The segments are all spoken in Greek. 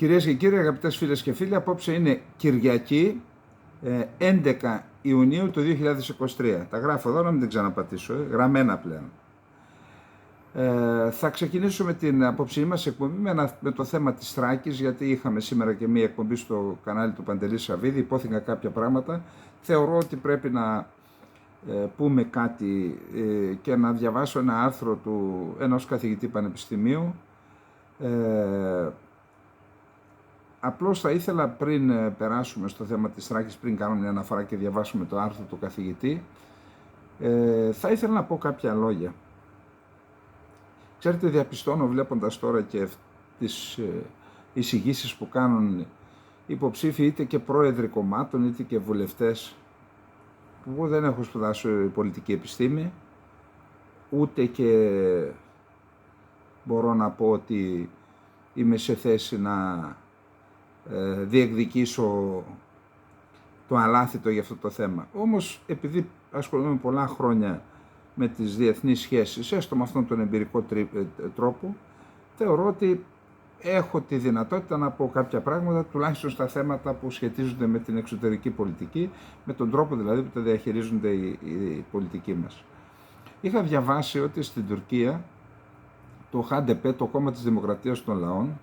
Κυρίες και κύριοι, αγαπητές φίλες και φίλοι, απόψε είναι Κυριακή 11 Ιουνίου του 2023. Τα γράφω εδώ, να μην την ξαναπατήσω, γραμμένα πλέον. Θα ξεκινήσω με την απόψη μας εκπομπή με το θέμα της Θράκης, γιατί είχαμε σήμερα και μία εκπομπή στο κανάλι του Παντελή Σαββίδη, υπόθηκαν κάποια πράγματα. Θεωρώ ότι πρέπει να πούμε κάτι και να διαβάσω ένα άρθρο ενός καθηγητή πανεπιστημίου. Απλώς θα ήθελα πριν περάσουμε στο θέμα της Θράκης, πριν κάνουμε μια αναφορά και διαβάσουμε το άρθρο του καθηγητή, θα ήθελα να πω κάποια λόγια. Ξέρετε, διαπιστώνω βλέποντας τώρα και τις εισηγήσεις που κάνουν υποψήφοι είτε και πρόεδροι κομμάτων είτε και βουλευτές, που εγώ δεν έχω σπουδάσει πολιτική επιστήμη, ούτε και μπορώ να πω ότι είμαι σε θέση να διεκδικήσω το αλάθητο για αυτό το θέμα. Όμως, επειδή ασχολούμαι πολλά χρόνια με τις διεθνείς σχέσεις, έστω με αυτόν τον εμπειρικό τρόπο, θεωρώ ότι έχω τη δυνατότητα να πω κάποια πράγματα, τουλάχιστον στα θέματα που σχετίζονται με την εξωτερική πολιτική, με τον τρόπο δηλαδή που τα διαχειρίζονται οι πολιτικοί μας. Είχα διαβάσει ότι στην Τουρκία το HDP, το κόμμα της Δημοκρατίας των Λαών,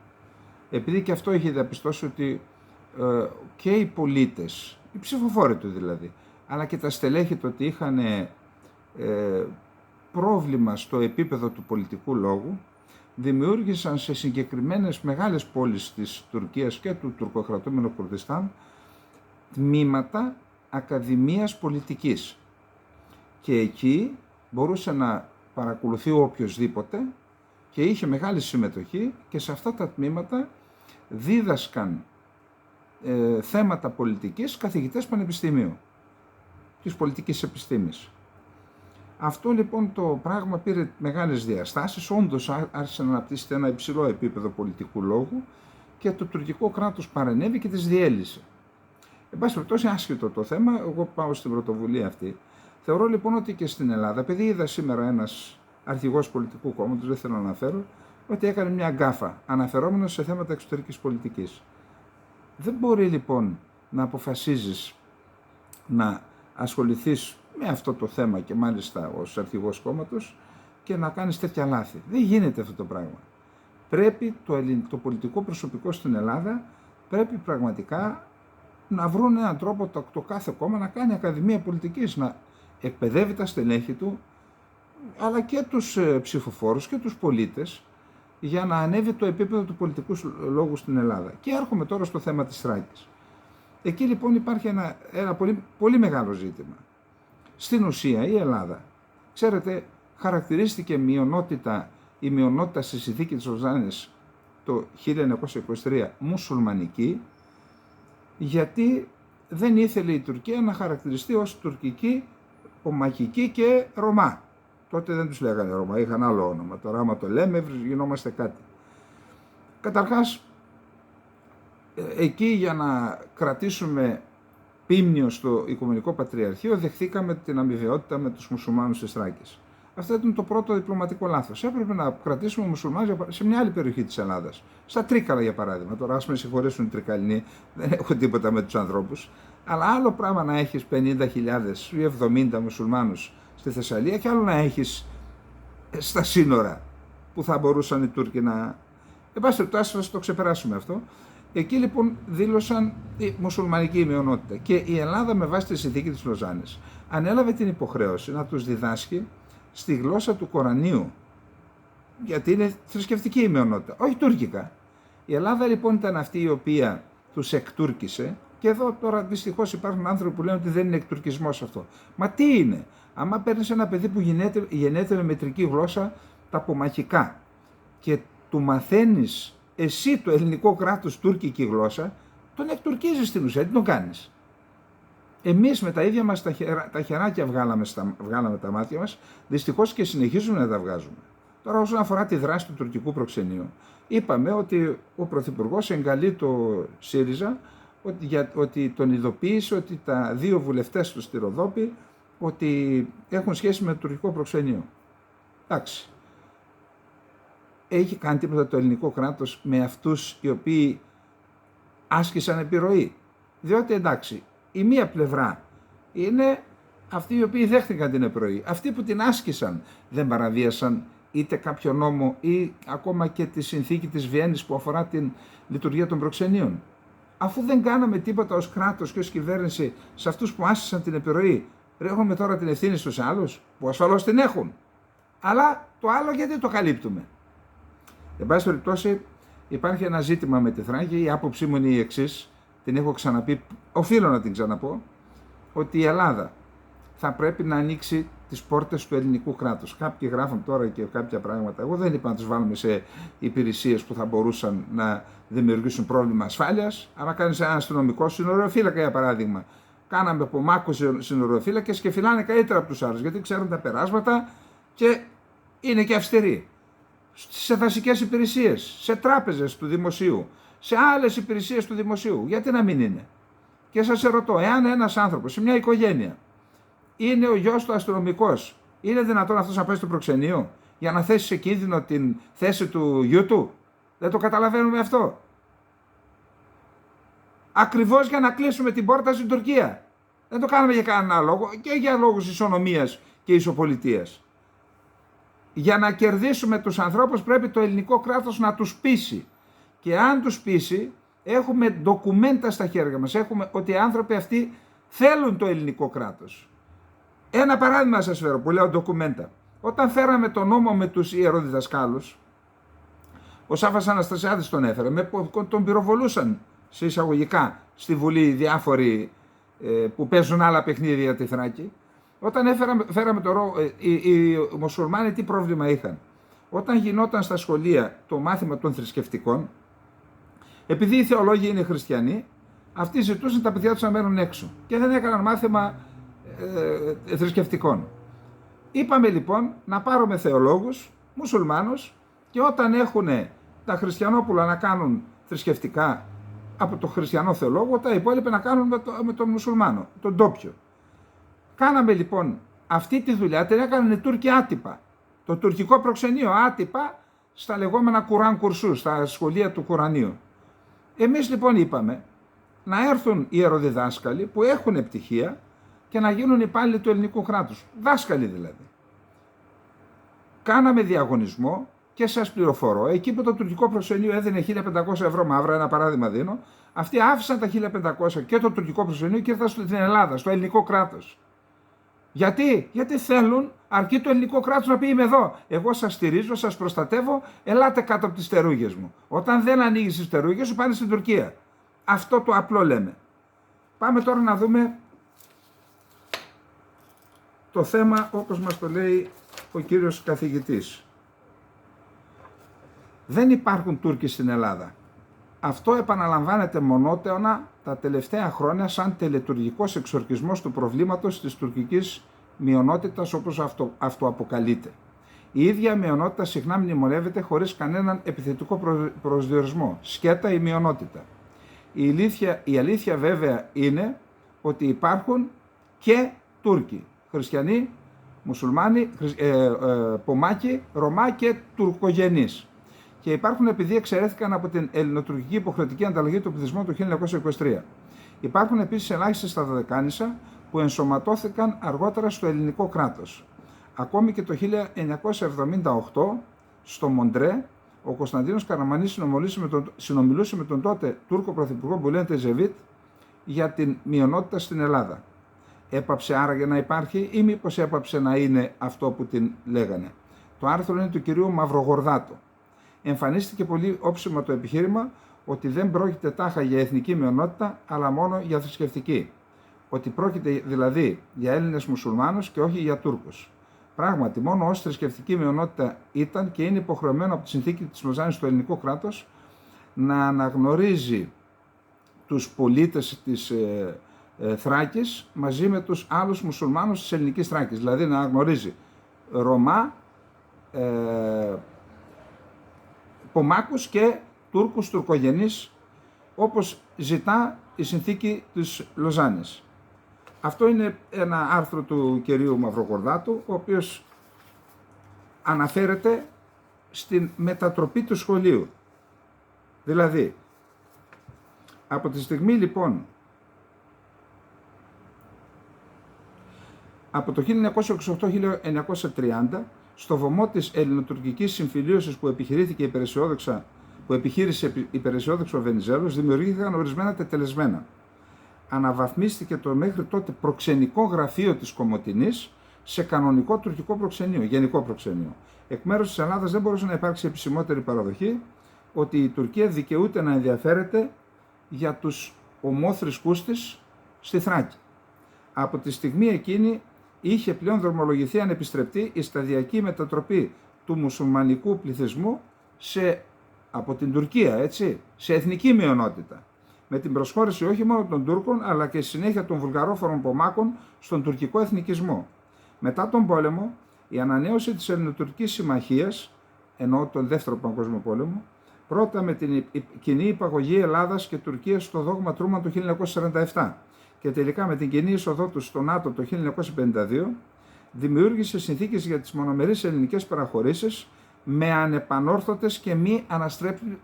επειδή και αυτό είχε διαπιστώσει ότι και οι πολίτες, οι ψηφοφόροι του δηλαδή, αλλά και τα στελέχη του ότι είχαν πρόβλημα στο επίπεδο του πολιτικού λόγου, δημιούργησαν σε συγκεκριμένες μεγάλες πόλεις της Τουρκίας και του τουρκοκρατούμενου Κουρδιστάν τμήματα ακαδημίας πολιτικής. Και εκεί μπορούσε να παρακολουθεί οποιοσδήποτε και είχε μεγάλη συμμετοχή, και σε αυτά τα τμήματα δίδασκαν θέματα πολιτικής καθηγητές πανεπιστημίου, της πολιτικής επιστήμης. Αυτό λοιπόν το πράγμα πήρε μεγάλες διαστάσεις, όντως άρχισε να αναπτύσσεται ένα υψηλό επίπεδο πολιτικού λόγου και το τουρκικό κράτος παρενέβη και τις διέλυσε. Εν πάση περιπτώσει, άσχετο το θέμα, εγώ πάω στην πρωτοβουλία αυτή. Θεωρώ λοιπόν ότι και στην Ελλάδα, επειδή είδα σήμερα ένας αρχηγός πολιτικού κόμματος, δεν θέλω να αναφέρω, ότι έκανε μια γκάφα αναφερόμενος σε θέματα εξωτερικής πολιτικής. Δεν μπορεί λοιπόν να αποφασίζεις να ασχοληθείς με αυτό το θέμα και μάλιστα ως αρχηγός κόμματος και να κάνεις τέτοια λάθη. Δεν γίνεται αυτό το πράγμα. Πρέπει το πολιτικό προσωπικό στην Ελλάδα πρέπει πραγματικά να βρουν έναν τρόπο το κάθε κόμμα να κάνει ακαδημία πολιτικής, να εκπαιδεύει τα στελέχη του, αλλά και τους ψηφοφόρους και τους πολίτες, για να ανέβει το επίπεδο του πολιτικού λόγου στην Ελλάδα. Και έρχομαι τώρα στο θέμα της Θράκης. Εκεί λοιπόν υπάρχει ένα πολύ, πολύ μεγάλο ζήτημα. Στην ουσία η Ελλάδα, ξέρετε, χαρακτηρίστηκε η μειονότητα στη συνθήκη της Λοζάνης το 1923 μουσουλμανική, γιατί δεν ήθελε η Τουρκία να χαρακτηριστεί ως τουρκική, ομαχική και Ρωμά. Τότε δεν τους λέγανε Ρωμά, είχαν άλλο όνομα. Τώρα άμα το λέμε γινόμαστε κάτι. Καταρχάς, εκεί για να κρατήσουμε πίμνιο στο Οικουμενικό Πατριαρχείο δεχθήκαμε την αμοιβαιότητα με τους μουσουλμάνους της Θράκης. Αυτό ήταν το πρώτο διπλωματικό λάθος. Έπρεπε να κρατήσουμε μουσουλμάνους σε μια άλλη περιοχή της Ελλάδας. Στα Τρίκαλα για παράδειγμα. Τώρα ας με συγχωρέσουν οι Τρικαλινοί, δεν έχω τίποτα με τους ανθρώπους. Αλλά άλλο πράγμα να έχεις 50.000 ή 70 μουσουλμάνους στη Θεσσαλία και άλλο να έχεις στα σύνορα που θα μπορούσαν οι Τούρκοι να... Εν πάση περιπτώσει, θα το ξεπεράσουμε αυτό. Εκεί λοιπόν δήλωσαν η μουσουλμανική μειονότητα και η Ελλάδα με βάση τη συνθήκη της Λοζάνης ανέλαβε την υποχρέωση να τους διδάσκει στη γλώσσα του Κορανίου, γιατί είναι θρησκευτική η μειονότητα, όχι τουρκικά. Η Ελλάδα λοιπόν ήταν αυτή η οποία τους εκτούρκησε, και εδώ τώρα δυστυχώς υπάρχουν άνθρωποι που λένε ότι δεν είναι εκτουρκισμός αυτό. Μα τι είναι? Άμα παίρνεις ένα παιδί που γεννιέται με μετρική γλώσσα, τα απομαχικά, και του μαθαίνεις εσύ το ελληνικό κράτος τουρκική γλώσσα, τον εκτουρκίζεις στην ουσία, τι τον κάνεις? Εμείς με τα ίδια μας τα χεράκια βγάλαμε τα μάτια μας, δυστυχώς και συνεχίζουμε να τα βγάζουμε. Τώρα όσον αφορά τη δράση του τουρκικού προξενείου, είπαμε ότι ο Πρωθυπουργός εγκαλεί το ΣΥΡΙΖΑ ότι τον ειδοποίησε ότι τα δύο βουλευτές του στη Ροδόπη ότι έχουν σχέση με το τουρκικό προξενείο. Εντάξει. Έχει κάνει τίποτα το ελληνικό κράτος με αυτούς οι οποίοι άσκησαν επιρροή. Διότι εντάξει, η μία πλευρά είναι αυτοί οι οποίοι δέχτηκαν την επιρροή. Αυτοί που την άσκησαν δεν παραβίασαν είτε κάποιο νόμο ή ακόμα και τη συνθήκη της Βιέννης που αφορά την λειτουργία των προξενείων. Αφού δεν κάναμε τίποτα ως κράτος και ως κυβέρνηση σε αυτούς που άσκησαν την επιρροή, ρίχνουμε τώρα την ευθύνη στους άλλους, που ασφαλώς την έχουν. Αλλά το άλλο γιατί το καλύπτουμε. Εν πάση περιπτώσει, υπάρχει ένα ζήτημα με τη Θράκη. Η άποψή μου είναι η εξής, την έχω ξαναπεί, οφείλω να την ξαναπώ, ότι η Ελλάδα θα πρέπει να ανοίξει τις πόρτες του ελληνικού κράτους. Κάποιοι γράφουν τώρα και κάποια πράγματα. Εγώ δεν είπα να τους βάλουμε σε υπηρεσίες που θα μπορούσαν να δημιουργήσουν πρόβλημα ασφάλειας. Αν κάνεις ένα αστυνομικό συνοριοφύλακα, για παράδειγμα, κάναμε από μάκους συνοριοφύλακες και φυλάνε καλύτερα από τους άλλους, γιατί ξέρουν τα περάσματα και είναι και αυστηροί. Σε δασικές υπηρεσίες, σε τράπεζες του δημοσίου, σε άλλες υπηρεσίες του δημοσίου. Γιατί να μην είναι? Και σας ερωτώ, εάν ένας άνθρωπος σε μια οικογένεια είναι ο γιος του αστυνομικός, είναι δυνατόν αυτός να πάει στο προξενείο για να θέσει σε κίνδυνο την θέση του γιού του? Δεν το καταλαβαίνουμε αυτό. Ακριβώς για να κλείσουμε την πόρτα στην Τουρκία. Δεν το κάνουμε για κανένα λόγο, και για λόγους ισονομίας και ισοπολιτείας. Για να κερδίσουμε τους ανθρώπους πρέπει το ελληνικό κράτος να τους πείσει. Και αν τους πείσει, έχουμε ντοκουμέντα στα χέρια μας. Έχουμε ότι οι άνθρωποι αυτοί θέλουν το ελληνικό κράτος. Ένα παράδειγμα σας φέρω που λέω ντοκουμέντα. Όταν φέραμε τον νόμο με τους ιεροδιδασκάλους, ο Σάφας Αναστασιάδης τον έφερε, τον πυροβολούσαν σε εισαγωγικά στη Βουλή διάφοροι που παίζουν άλλα παιχνίδια για τη Θράκη. Όταν φέραμε οι μουσουλμάνοι τι πρόβλημα είχαν? Όταν γινόταν στα σχολεία το μάθημα των θρησκευτικών, επειδή οι θεολόγοι είναι χριστιανοί, αυτοί ζητούσαν τα παιδιά τους να μένουν έξω και δεν έκαναν μάθημα θρησκευτικών. Είπαμε λοιπόν να πάρουμε θεολόγους, μουσουλμάνους, και όταν έχουν τα χριστιανόπουλα να κάνουν θρησκευτικά από το χριστιανό θεολόγο, τα υπόλοιπα να κάνουν με τον μουσουλμάνο, τον ντόπιο. Κάναμε λοιπόν αυτή τη δουλειά, την έκαναν οι Τούρκοι άτυπα. Το τουρκικό προξενείο άτυπα στα λεγόμενα Κουράν κουρσού, στα σχολεία του Κουρανίου. Εμείς λοιπόν είπαμε να έρθουν οι ιεροδιδάσκαλοι που έχουν πτυχία και να γίνουν υπάλληλοι του ελληνικού κράτους. Δάσκαλοι δηλαδή. Κάναμε διαγωνισμό και σας πληροφορώ, εκεί που το τουρκικό προξενείο έδινε 1.500 ευρώ μαύρα, ένα παράδειγμα δίνω, αυτοί άφησαν τα 1.500 και το τουρκικό προξενείο και ήρθαν στην Ελλάδα, στο ελληνικό κράτος. Γιατί θέλουν, αρκεί το ελληνικό κράτος να πει είμαι εδώ. Εγώ σας στηρίζω, σας προστατεύω, ελάτε κάτω από τις στερούγες μου. Όταν δεν ανοίγεις τις στερούγες σου πάνε στην Τουρκία. Αυτό το απλό λέμε. Πάμε τώρα να δούμε το θέμα όπως μας το λέει ο κύριος καθηγητής. Δεν υπάρχουν Τούρκοι στην Ελλάδα. Αυτό επαναλαμβάνεται μονότεωνα τα τελευταία χρόνια σαν τελετουργικός εξορκισμός του προβλήματος της τουρκικής μειονότητας όπως αυτοαποκαλείται. Η ίδια μειονότητα συχνά μνημονεύεται χωρίς κανέναν επιθετικό προσδιορισμό, σκέτα η μειονότητα. Η αλήθεια βέβαια είναι ότι υπάρχουν και Τούρκοι, χριστιανοί, μουσουλμάνοι, Πομάκοι, Ρωμά και τουρκογενείς. Και υπάρχουν επειδή εξαιρέθηκαν από την ελληνοτουρκική υποχρεωτική ανταλλαγή του πληθυσμού του 1923. Υπάρχουν επίσης ελάχιστες στα Δωδεκάνησα που ενσωματώθηκαν αργότερα στο ελληνικό κράτος. Ακόμη και το 1978 στο Μοντρέ ο Κωνσταντίνος Καραμανής συνομιλούσε με τον τότε Τούρκο Πρωθυπουργό Μπουλέν Τεζεβίτ για την μειονότητα στην Ελλάδα. Έπαψε άραγε να υπάρχει ή μήπως έπαψε να είναι αυτό που την λέγανε? Το άρθρο είναι του κυρίου Μαυρογορδάτου. Εμφανίστηκε πολύ όψιμα το επιχείρημα ότι δεν πρόκειται τάχα για εθνική μειονότητα, αλλά μόνο για θρησκευτική. Ότι πρόκειται δηλαδή για Έλληνες μουσουλμάνους και όχι για Τούρκους. Πράγματι, μόνο ως θρησκευτική μειονότητα ήταν και είναι υποχρεωμένο από τη συνθήκη της Λοζάνης στο ελληνικό κράτος να αναγνωρίζει τους πολίτες της Θράκης μαζί με τους άλλους μουσουλμάνους της ελληνικής Θράκης. Δηλαδή να αναγνωρίζει Ρωμά, Πομάκους και Τούρκους τουρκογενείς όπως ζητά η συνθήκη της Λοζάνης. Αυτό είναι ένα άρθρο του κυρίου Μαυρογορδάτου, ο οποίος αναφέρεται στην μετατροπή του σχολείου. Δηλαδή, Από τη στιγμή λοιπόν, από το 1928-1930, στο βωμό της ελληνοτουρκικής συμφιλίωσης που επιχείρησε υπεραισιόδοξο ο Βενιζέλος, δημιουργήθηκαν ορισμένα τετελεσμένα. Αναβαθμίστηκε το μέχρι τότε προξενικό γραφείο της Κομοτηνής σε κανονικό τουρκικό προξενείο, γενικό προξενείο. Εκ μέρους της Ελλάδας δεν μπορούσε να υπάρξει επισημότερη παραδοχή ότι η Τουρκία δικαιούται να ενδιαφέρεται για τους ομόθρησκούς της στη Θράκη. Από τη στιγμή εκείνη είχε πλέον δρομολογηθεί ανεπιστρεπτή η σταδιακή μετατροπή του μουσουλμανικού πληθυσμού από την Τουρκία, έτσι, σε εθνική μειονότητα. Με την προσχώρηση όχι μόνο των Τούρκων, αλλά και στη συνέχεια των βουλγαρόφωνων Πομάκων στον τουρκικό εθνικισμό. Μετά τον πόλεμο, η ανανέωση της Ελληνοτουρκικής Συμμαχίας, εννοώ τον Δεύτερο Παγκόσμιο Πόλεμο, πρώτα με την κοινή υπαγωγή Ελλάδας και Τουρκίας στο δόγμα Τρούμαν το 1947 και τελικά με την κοινή είσοδό τους στο ΝΑΤΟ το 1952, δημιούργησε συνθήκες για τις μονομερείς ελληνικές παραχωρήσεις με ανεπανόρθωτες και μη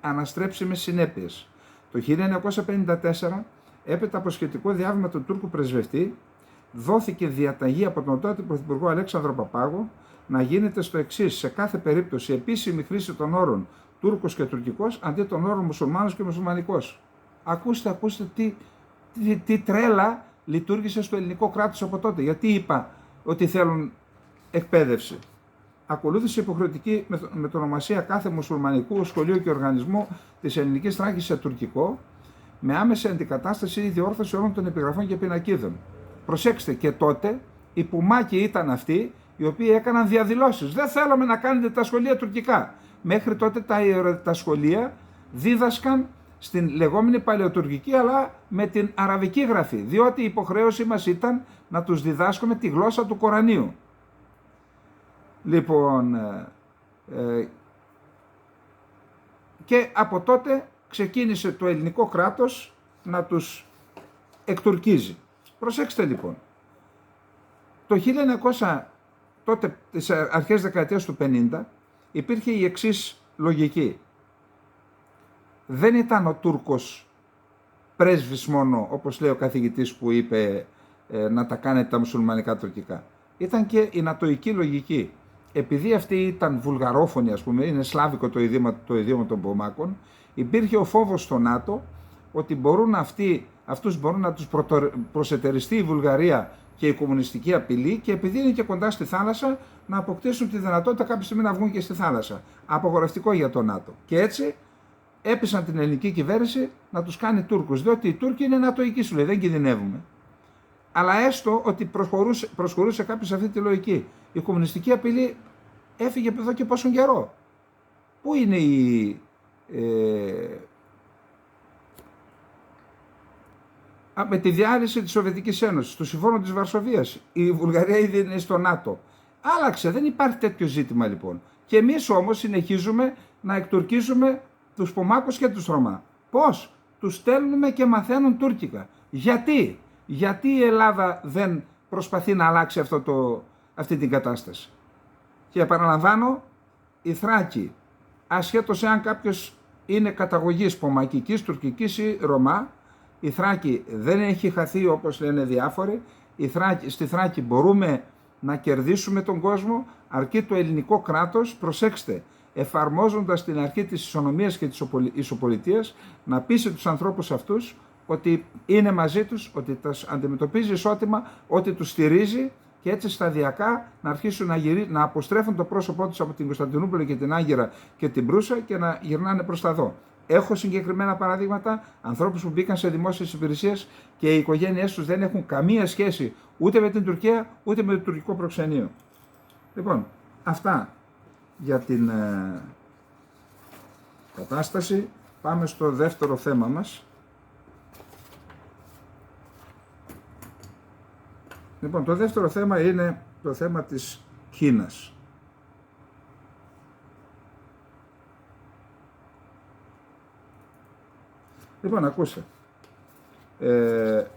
αναστρέψιμες συνέπειες. Το 1954, έπειτα από σχετικό διάβημα του Τούρκου πρεσβευτή, δόθηκε διαταγή από τον τότε Πρωθυπουργό Αλέξανδρο Παπάγο να γίνεται στο εξής: σε κάθε περίπτωση επίσημη χρήση των όρων Τούρκος και Τουρκικός αντί των όρων Μουσουλμάνος και Μουσουλμανικός. Ακούστε τι τρέλα λειτουργήσε στο ελληνικό κράτος από τότε. Γιατί είπα ότι θέλουν εκπαίδευση. Ακολούθησε υποχρεωτική μετονομασία κάθε μουσουλμανικού σχολείου και οργανισμού της ελληνικής Θράκης σε τουρκικό, με άμεση αντικατάσταση ή διόρθωση όλων των επιγραφών και πινακίδων. Προσέξτε, και τότε οι Πουμάκοι ήταν αυτοί οι οποίοι έκαναν διαδηλώσεις. Δεν θέλουμε να κάνετε τα σχολεία τουρκικά. Μέχρι τότε τα σχολεία δίδασκαν στην λεγόμενη παλαιοτουρκική, αλλά με την αραβική γραφή, διότι η υποχρέωση μας ήταν να τους διδάσκουμε τη γλώσσα του Κορανίου. Λοιπόν, και από τότε ξεκίνησε το ελληνικό κράτος να τους εκτουρκίζει. Προσέξτε λοιπόν, το 1900, τότε τις αρχές δεκαετίας του 50, υπήρχε η εξής λογική. Δεν ήταν ο Τούρκος πρέσβης μόνο, όπως λέει ο καθηγητής που είπε να τα κάνετε τα μουσουλμανικά τουρκικά. Ήταν και η νατοϊκή λογική. Επειδή αυτοί ήταν βουλγαρόφωνοι, ας πούμε, είναι σλάβικο το ιδίωμα των Πομάκων, υπήρχε ο φόβος στο ΝΑΤΟ ότι αυτούς μπορούν να τους προσετεριστεί η Βουλγαρία και η κομμουνιστική απειλή, και επειδή είναι και κοντά στη θάλασσα, να αποκτήσουν τη δυνατότητα κάποια στιγμή να βγουν και στη θάλασσα. Απογορευτικό για το ΝΑΤΟ. Και έτσι έπεισαν την ελληνική κυβέρνηση να τους κάνει Τούρκους, διότι οι Τούρκοι είναι νατοικοί, σου λέει, δεν κινδυνεύουμε. Αλλά έστω ότι προσχωρούσε κάποιος σε αυτή τη λογική. Η κομμουνιστική απειλή έφυγε εδώ και πόσο καιρό. Πού είναι με τη διάλυση της Σοβιετικής Ένωσης, του Συμφώνου της Βαρσοβίας, η Βουλγαρία ήδη είναι στο ΝΑΤΟ. Άλλαξε, δεν υπάρχει τέτοιο ζήτημα λοιπόν. Και εμείς όμως συνεχίζουμε να εκτουρκίζουμε τους Πομάκους και τους Ρωμά. Πώς? Τους στέλνουμε και μαθαίνουν τουρκικά. Γιατί η Ελλάδα δεν προσπαθεί να αλλάξει αυτή την κατάσταση? Και επαναλαμβάνω, η Θράκη, ασχέτως εάν κάποιος είναι καταγωγής πομακικής, τουρκικής ή Ρωμά, η Θράκη δεν έχει χαθεί όπως λένε διάφοροι. Στη Θράκη μπορούμε να κερδίσουμε τον κόσμο, αρκεί το ελληνικό κράτος, προσέξτε, εφαρμόζοντας την αρχή της ισονομίας και της ισοπολιτείας, να πείσει τους ανθρώπους αυτούς ότι είναι μαζί τους, ότι τα αντιμετωπίζει ισότιμα, ότι τους στηρίζει, και έτσι σταδιακά να αρχίσουν να αποστρέφουν το πρόσωπό τους από την Κωνσταντινούπολη και την Άγκυρα και την Προύσα και να γυρνάνε προς τα δω. Έχω συγκεκριμένα παραδείγματα, ανθρώπους που μπήκαν σε δημόσιες υπηρεσίες και οι οικογένειές τους δεν έχουν καμία σχέση ούτε με την Τουρκία ούτε με το τουρκικό προξενείο. Λοιπόν, αυτά για την κατάσταση. Πάμε στο δεύτερο θέμα μας. Λοιπόν, το δεύτερο θέμα είναι το θέμα της Κίνας. Λοιπόν, ακούστε.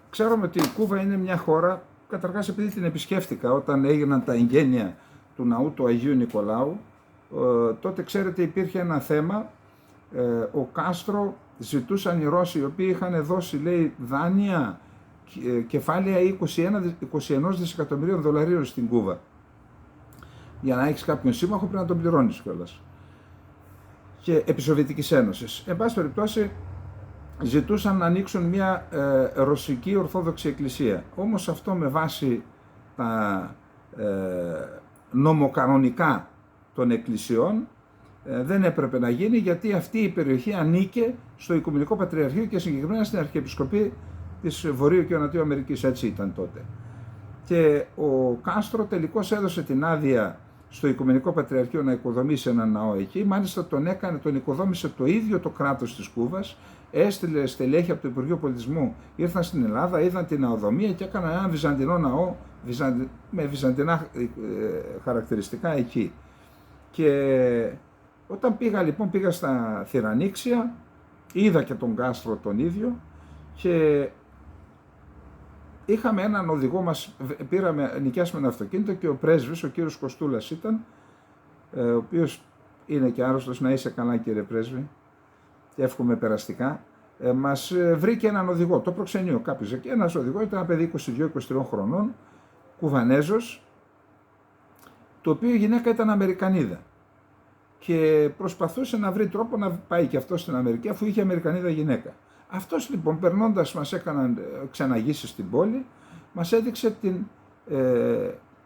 Ξέρουμε ότι η Κούβα είναι μια χώρα, καταρχάς επειδή την επισκέφτηκα όταν έγιναν τα εγγένεια του ναού του Αγίου Νικολάου, τότε ξέρετε υπήρχε ένα θέμα, ο Κάστρο ζητούσαν οι Ρώσοι, οι οποίοι είχαν δώσει, λέει, δάνεια, κεφάλαια 21 δισεκατομμυρίων δολαρίων στην Κούβα. Για να έχεις κάποιον σύμμαχο πρέπει να τον πληρώνεις κιόλας. Και επί Σοβιετικής Ένωσης. Εν πάση περιπτώσει, ζητούσαν να ανοίξουν μια ρωσική ορθόδοξη εκκλησία. Όμως αυτό με βάση τα νομοκανονικά των εκκλησιών δεν έπρεπε να γίνει, γιατί αυτή η περιοχή ανήκε στο Οικουμενικό Πατριαρχείο και συγκεκριμένα στην Αρχιεπισκοπή της Βορείου και Νοτιού Αμερικής. Έτσι ήταν τότε. Και ο Κάστρο τελικώς έδωσε την άδεια στο Οικουμενικό Πατριαρχείο να οικοδομήσει ένα ναό εκεί. Μάλιστα τον οικοδόμησε το ίδιο το κράτος της Κούβας. Έστειλε στελέχη από το Υπουργείο Πολιτισμού, ήρθαν στην Ελλάδα, είδαν την ναοδομία και έκαναν ένα βυζαντινό ναό με βυζαντινά χαρακτηριστικά εκεί. Και όταν πήγα στα Θηρανίξια, είδα και τον Κάστρο τον ίδιο και είχαμε έναν οδηγό μας, νοικιάσαμε ένα αυτοκίνητο και ο πρέσβης, ο κύριος Κοστούλας ήταν, ο οποίος είναι και άρρωστος, να είσαι καλά κύριε πρέσβη, και εύχομαι περαστικά, μας βρήκε έναν οδηγό, το προξενείο κάποιος εκεί, ένας οδηγό, ήταν ένα παιδί 22-23 χρονών, Κουβανέζος, το οποίο η γυναίκα ήταν Αμερικανίδα και προσπαθούσε να βρει τρόπο να πάει και αυτό στην Αμερική, αφού είχε Αμερικανίδα γυναίκα. Αυτός λοιπόν, περνώντας, μας έκαναν ξαναγήσεις στην πόλη, μας έδειξε την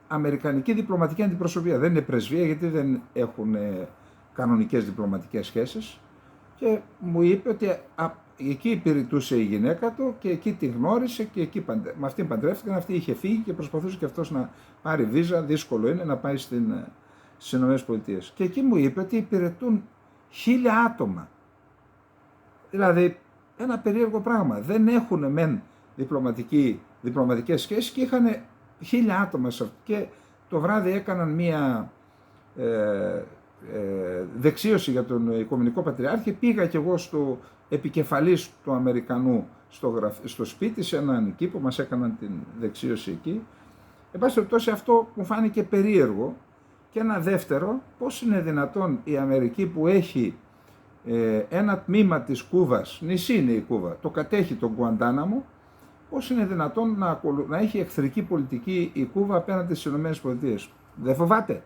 Αμερικανική διπλωματική αντιπροσωπεία. Δεν είναι πρεσβεία, γιατί δεν έχουν κανονικές διπλωματικές σχέσεις, και μου είπε ότι εκεί υπηρετούσε η γυναίκα του και εκεί τη γνώρισε και εκεί με αυτήν παντρεύτηκαν, αυτή είχε φύγει και προσπαθούσε και αυτός να πάρει βίζα, δύσκολο είναι να πάει στις ΗΠΑ. Και εκεί μου είπε ότι υπηρετούν 1000 άτομα. Δηλαδή ένα περίεργο πράγμα. Δεν έχουν μεν διπλωματικές σχέσεις και είχαν 1000 άτομα και το βράδυ έκαναν μία δεξίωση για τον Οικουμενικό Πατριάρχη. Πήγα κι εγώ στο επικεφαλής του Αμερικανού στο σπίτι, σε έναν κήπο, μας έκαναν την δεξίωση εκεί. Εν πάση περιπτώσει, αυτό μου φάνηκε περίεργο. Και ένα δεύτερο, πώς είναι δυνατόν η Αμερική, που έχει ένα τμήμα της Κούβας, νησί είναι η Κούβα, το κατέχει τον Γκουαντάναμο, πώς είναι δυνατόν να έχει εχθρική πολιτική η Κούβα απέναντι στις ΗΠΑ. Δεν φοβάται?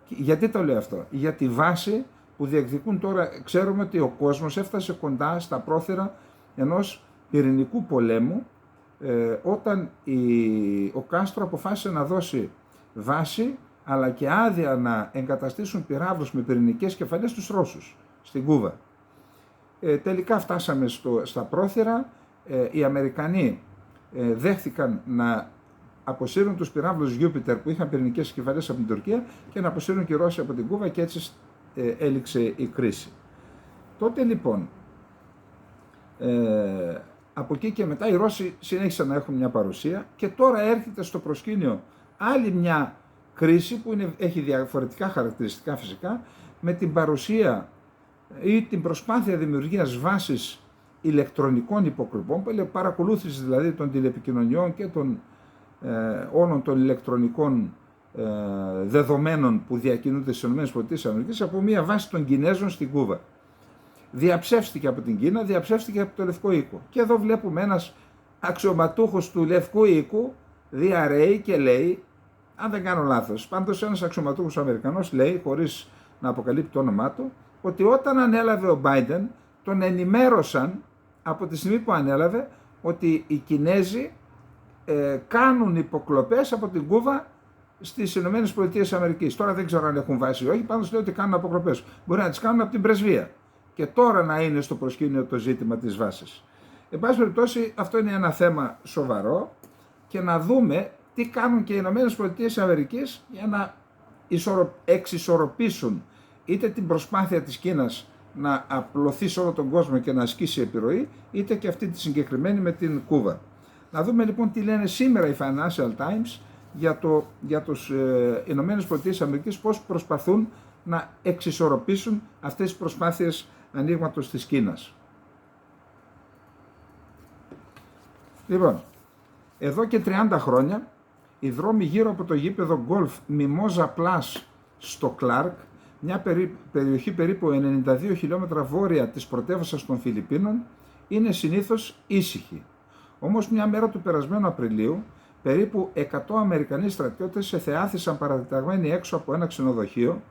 Γιατί το λέω αυτό? Για τη βάση που διεκδικούν τώρα. Ξέρουμε ότι ο κόσμος έφτασε κοντά στα πρόθυρα ενός πυρηνικού πολέμου, όταν ο Κάστρο αποφάσισε να δώσει βάση αλλά και άδεια να εγκαταστήσουν πυράβλους με πυρηνικές κεφαλές στους Ρώσους στην Κούβα. Τελικά φτάσαμε στα πρόθυρα. Οι Αμερικανοί δέχθηκαν να αποσύρουν τους πυράβλους Jupiter που είχαν πυρηνικές κεφαλές από την Τουρκία και να αποσύρουν και οι Ρώσοι από την Κούβα, και έτσι έληξε η κρίση. Τότε λοιπόν, από εκεί και μετά οι Ρώσοι συνέχισαν να έχουν μια παρουσία και τώρα έρχεται στο προσκήνιο άλλη μια κρίση που έχει διαφορετικά χαρακτηριστικά φυσικά, με την παρουσία ή την προσπάθεια δημιουργίας βάσης ηλεκτρονικών υποκρυπών, παρακολούθηση δηλαδή των τηλεπικοινωνιών και των όλων των ηλεκτρονικών δεδομένων που διακινούνται στις ΗΠΑ από μια βάση των Κινέζων στην Κούβα. Διαψεύστηκε από την Κίνα, διαψεύστηκε από το Λευκό Οίκο. Και εδώ βλέπουμε ένας αξιωματούχος του Λευκού Οίκου διαρρέει και λέει, αν δεν κάνω λάθος, πάντως ένας αξιωματούχος Αμερικανός λέει, χωρίς να αποκαλύπτει το όνομά του, ότι όταν ανέλαβε ο Biden, τον ενημέρωσαν από τη στιγμή που ανέλαβε ότι οι Κινέζοι κάνουν υποκλοπές από την Κούβα στις ΗΠΑ. Τώρα δεν ξέρω αν έχουν βάση ή όχι, πάντως λέει ότι κάνουν αποκλοπές. Μπορεί να τις κάνουν από την πρεσβεία. Και τώρα να είναι στο προσκήνιο το ζήτημα της βάσης. Εν πάση περιπτώσει, αυτό είναι ένα θέμα σοβαρό, και να δούμε τι κάνουν και οι ΗΠΑ για να εξισορροπήσουν είτε την προσπάθεια της Κίνας να απλωθεί σε όλο τον κόσμο και να ασκήσει επιρροή, είτε και αυτή τη συγκεκριμένη με την Κούβα. Να δούμε λοιπόν τι λένε σήμερα οι Financial Times για τους ΗΠΑ, πώς προσπαθούν να εξισορροπήσουν αυτές τις προσπάθειες ανοίγματος της Κίνας. Λοιπόν, εδώ και 30 χρόνια οι δρόμοι γύρω από το γήπεδο γκολφ Mimosa Plus στο Clark μια περιοχή περίπου 92 χιλιόμετρα βόρεια της πρωτεύουσας των Φιλιππίνων, είναι συνήθως ήσυχη. Όμως μια μέρα του περασμένου Απριλίου, περίπου 100 Αμερικανοί στρατιώτες εθεάθησαν παρατεταγμένοι έξω από ένα ξενοδοχείο,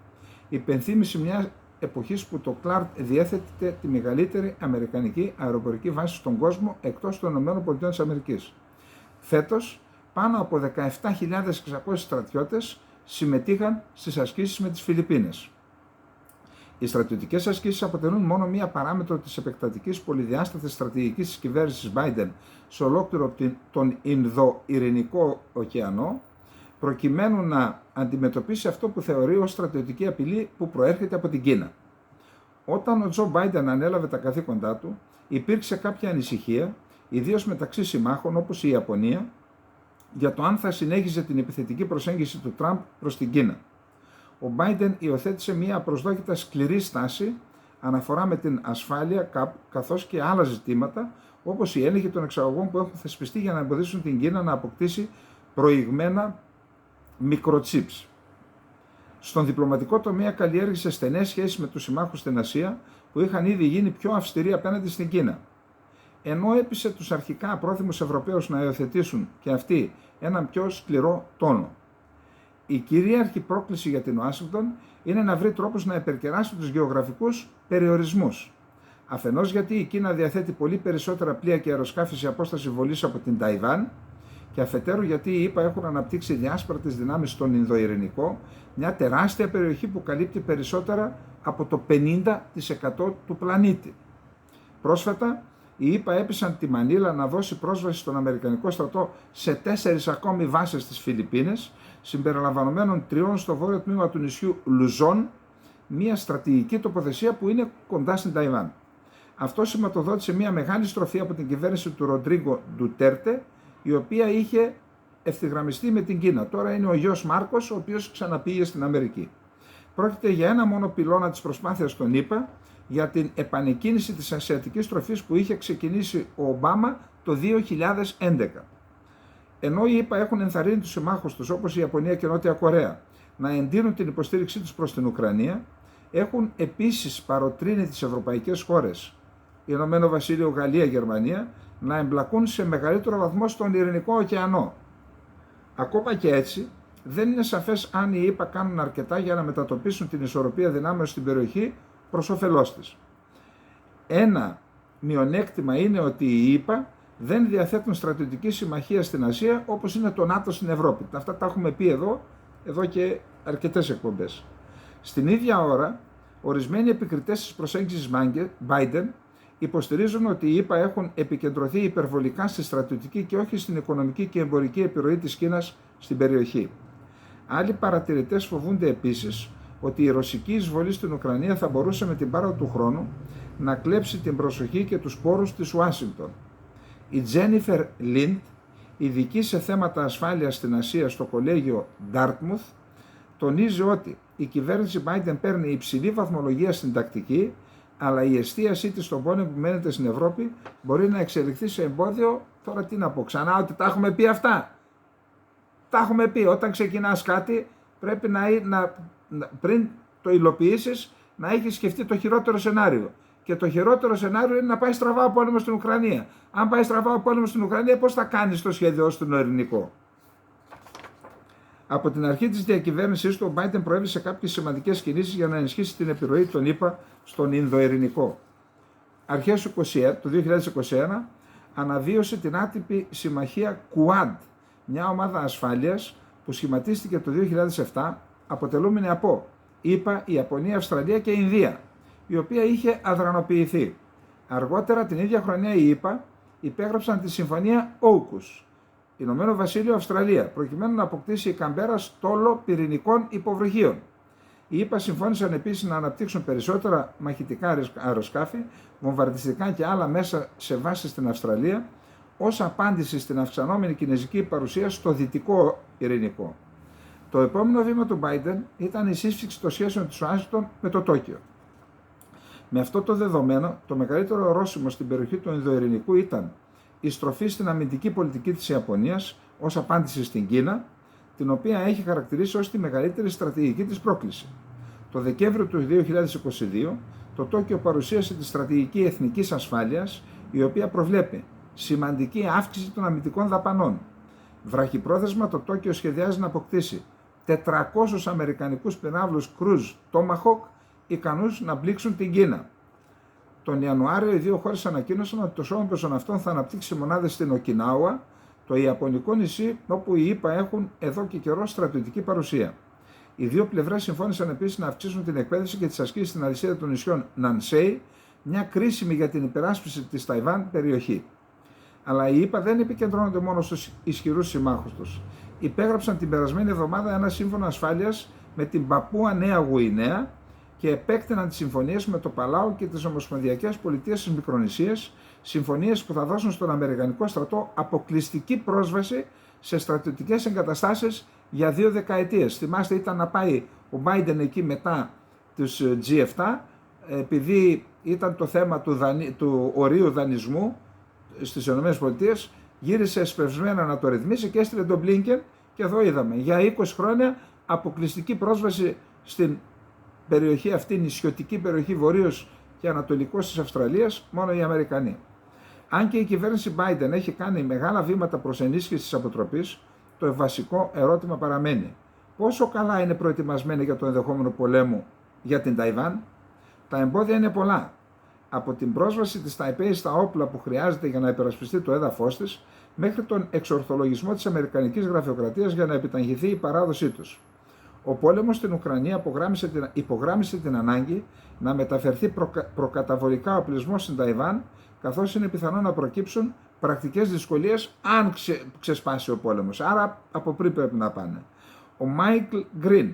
υπενθύμηση μια εποχής που το Κλάρτ διέθετε τη μεγαλύτερη αμερικανική αεροπορική βάση στον κόσμο εκτός των ΗΠΑ. Φέτος, πάνω από 17.600 στρατιώτες συμμετείχαν στις ασκήσεις με τις Φιλιππίνες. Οι στρατιωτικές ασκήσεις αποτελούν μόνο μία παράμετρο της επεκτατικής πολυδιάστατης στρατηγικής της κυβέρνησης Biden σε ολόκληρο τον Ινδο-Ειρηνικό ωκεανό, προκειμένου να αντιμετωπίσει αυτό που θεωρεί ως στρατιωτική απειλή που προέρχεται από την Κίνα. Όταν ο Τζο Biden ανέλαβε τα καθήκοντά του, υπήρξε κάποια ανησυχία, ιδίως μεταξύ συμμάχων όπως η Ιαπωνία, για το αν θα συνέχιζε την επιθετική προσέγγιση του Τραμπ προς την Κίνα. Ο Biden υιοθέτησε μια απροσδόκητα σκληρή στάση αναφορά με την ασφάλεια καθώς και άλλα ζητήματα, όπως η έλεγχη των εξαγωγών που έχουν θεσπιστεί για να εμποδίσουν την Κίνα να αποκτήσει προηγμένα μικροτσίπς. Στον διπλωματικό τομέα καλλιέργησε στενές σχέσεις με τους συμμάχους στην Ασία που είχαν ήδη γίνει πιο αυστηροί απέναντι στην Κίνα. Ενώ έπεισε τους αρχικά απρόθυμους Ευρωπαίους να υιοθετήσουν και αυτοί έναν πιο σκληρό τόνο. Η κυρίαρχη πρόκληση για την Ουάσιγκτον είναι να βρει τρόπους να υπερκεράσει τους γεωγραφικούς περιορισμούς. Αφενός γιατί η Κίνα διαθέτει πολύ περισσότερα πλοία και αεροσκάφη σε απόσταση βολής από την Ταϊβάν, και αφετέρου γιατί οι ΗΠΑ έχουν αναπτύξει διάσπαρτες δυνάμεις στον Ινδοειρηνικό, μια τεράστια περιοχή που καλύπτει περισσότερα από το 50% του πλανήτη. Πρόσφατα, οι ΗΠΑ έπεισαν τη Μανίλα να δώσει πρόσβαση στον Αμερικανικό στρατό σε 4 ακόμη βάσεις στις Φιλιππίνες, συμπεριλαμβανομένων 3 στο βόρειο τμήμα του νησιού Λουζόν, μια στρατηγική τοποθεσία που είναι κοντά στην Ταϊβάν. Αυτό σηματοδότησε μια μεγάλη στροφή από την κυβέρνηση του Ροντρίγκο Ντουτέρτε, η οποία είχε ευθυγραμμιστεί με την Κίνα. Τώρα είναι ο γιος Μάρκος, ο οποίος ξαναπήγε στην Αμερική. Πρόκειται για ένα μόνο πυλώνα της προσπάθειας των ΗΠΑ για την επανεκκίνηση της ασιατικής στροφής που είχε ξεκινήσει ο Ομπάμα το 2011. Ενώ οι ΗΠΑ έχουν ενθαρρύνει τους συμμάχους τους, όπως η Ιαπωνία και η Νότια Κορέα, να εντείνουν την υποστήριξή τους προς την Ουκρανία, έχουν επίσης παροτρύνει τις ευρωπαϊκές χώρες, Ηνωμένο Βασίλειο, Γαλλία, Γερμανία, να εμπλακούν σε μεγαλύτερο βαθμό στον Ειρηνικό ωκεανό. Ακόμα και έτσι, δεν είναι σαφές αν οι ΗΠΑ κάνουν αρκετά για να μετατοπίσουν την ισορροπία δυνάμεων στην περιοχή προς όφελός της. Ένα μειονέκτημα είναι ότι οι ΗΠΑ δεν διαθέτουν στρατιωτική συμμαχία στην Ασία όπως είναι το ΝΑΤΟ στην Ευρώπη. Αυτά τα έχουμε πει εδώ και αρκετές εκπομπές. Στην ίδια ώρα, ορισμένοι επικριτές της προσέγγισης Biden υποστηρίζουν ότι οι ΗΠΑ έχουν επικεντρωθεί υπερβολικά στη στρατιωτική και όχι στην οικονομική και εμπορική επιρροή της Κίνας στην περιοχή. Άλλοι παρατηρητές φοβούνται επίσης ότι η ρωσική εισβολή στην Ουκρανία θα μπορούσε με την πάροδο του χρόνου να κλέψει την προσοχή και τους πόρους της Ουάσιγκτον. Η Τζένιφερ Λιντ, ειδική σε θέματα ασφάλειας στην Ασία στο κολέγιο Ντάρτμουθ, τονίζει ότι η κυβέρνηση Biden παίρνει υψηλή βαθμολογία στην τακτική, αλλά η εστίασή της στον πόλεμο που μένεται στην Ευρώπη μπορεί να εξελιχθεί σε εμπόδιο. Τώρα τι να πω ξανά, ότι τα έχουμε πει αυτά. Τα έχουμε πει, όταν ξεκινάς κάτι πρέπει πριν το υλοποιήσεις να έχεις σκεφτεί το χειρότερο σενάριο. Και το χειρότερο σενάριο είναι να πάει στραβά ο πόλεμος στην Ουκρανία. Αν πάει στραβά ο πόλεμος στην Ουκρανία, πώς θα κάνεις το σχέδιό στον Ειρηνικό? Από την αρχή της διακυβέρνησής του, ο Biden προέβη σε κάποιες σημαντικές κινήσεις για να ενισχύσει την επιρροή των ΗΠΑ στον Ινδοειρηνικό. Αρχές του 2021 αναβίωσε την άτυπη συμμαχία Quad, μια ομάδα ασφάλειας που σχηματίστηκε το 2007, αποτελούμενη από ΗΠΑ, Ιαπωνία, Αυστραλία και Ινδία, η οποία είχε αδρανοποιηθεί. Αργότερα την ίδια χρονιά οι ΗΠΑ υπέγραψαν τη συμφωνία AUKUS, Ηνωμένο Βασίλειο, Αυστραλία, προκειμένου να αποκτήσει η Καμπέρα στόλο πυρηνικών υποβρυχίων. Οι ΗΠΑ συμφώνησαν επίσης να αναπτύξουν περισσότερα μαχητικά αεροσκάφη, βομβαρδιστικά και άλλα μέσα σε βάσεις στην Αυστραλία, ως απάντηση στην αυξανόμενη κινέζικη παρουσία στο δυτικό Ειρηνικό. Το επόμενο βήμα του Biden ήταν η σύσφυξη των σχέσεων της Ουάσιγκτον με το Τόκιο. Με αυτό το δεδομένο, το μεγαλύτερο ορόσημο στην περιοχή του Ινδοειρηνικού ήταν η στροφή στην αμυντική πολιτική της Ιαπωνίας ως απάντηση στην Κίνα, την οποία έχει χαρακτηρίσει ως τη μεγαλύτερη στρατηγική της πρόκληση. Το Δεκέμβριο του 2022, το Τόκιο παρουσίασε τη στρατηγική εθνικής ασφάλειας, η οποία προβλέπει σημαντική αύξηση των αμυντικών δαπανών. Βραχυπρόθεσμα, το Τόκιο σχεδιάζει να αποκτήσει 400 αμερικανικούς πυράβλους Cruise Tomahawk ικανούς να μπλήξουν την Κίνα. Τον Ιανουάριο οι δύο χώρες ανακοίνωσαν ότι το σώμα πεζοναυτών θα αναπτύξει μονάδες στην Οκινάουα, το ιαπωνικό νησί όπου οι ΗΠΑ έχουν εδώ και καιρό στρατιωτική παρουσία. Οι δύο πλευρές συμφώνησαν επίσης να αυξήσουν την εκπαίδευση και τις ασκήσεις στην αλυσίδα των νησιών Νανσέι, μια κρίσιμη για την υπεράσπιση της Ταϊβάν περιοχή. Αλλά οι ΗΠΑ δεν επικεντρώνονται μόνο στους ισχυρούς συμμάχους τους. Υπέγραψαν την περασμένη εβδομάδα ένα σύμφωνο ασφάλειας με την Παπούα Νέα Γουινέα και επέκτηναν τις συμφωνίες με το Παλάου και τις Ομοσπονδιακές Πολιτείες της Μικρονησίας, συμφωνίες που θα δώσουν στον Αμερικανικό στρατό αποκλειστική πρόσβαση σε στρατιωτικές εγκαταστάσεις για 2 δεκαετίες. Θυμάστε, ήταν να πάει ο Biden εκεί μετά τους G7, επειδή ήταν το θέμα του ορίου δανεισμού στις ΗΠΑ, γύρισε εσπευσμένα να το ρυθμίσει και έστειλε τον Blinken και εδώ είδαμε για 20 χρόνια αποκλειστική πρόσβαση στην περιοχή αυτή, νησιωτική περιοχή βορείως και ανατολικός της Αυστραλίας, μόνο οι Αμερικανοί. Αν και η κυβέρνηση Biden έχει κάνει μεγάλα βήματα προς ενίσχυση της αποτροπής, το βασικό ερώτημα παραμένει. Πόσο καλά είναι προετοιμασμένοι για το ενδεχόμενο πολέμου για την Ταϊβάν? Τα εμπόδια είναι πολλά. Από την πρόσβαση της Ταϊπέη στα όπλα που χρειάζεται για να υπερασπιστεί το έδαφος της, μέχρι τον εξορθολογισμό της αμερικανικής γραφειοκρατίας για να επιταχυνθεί η παράδοσή τους. Ο πόλεμος στην Ουκρανία υπογράμμισε την ανάγκη να μεταφερθεί προκαταβολικά ο πλεισμός στην Ταϊβάν, καθώς είναι πιθανό να προκύψουν πρακτικές δυσκολίες αν ξεσπάσει ο πόλεμος. Άρα από πριν πρέπει να πάνε. Ο Μάικλ Γκριν,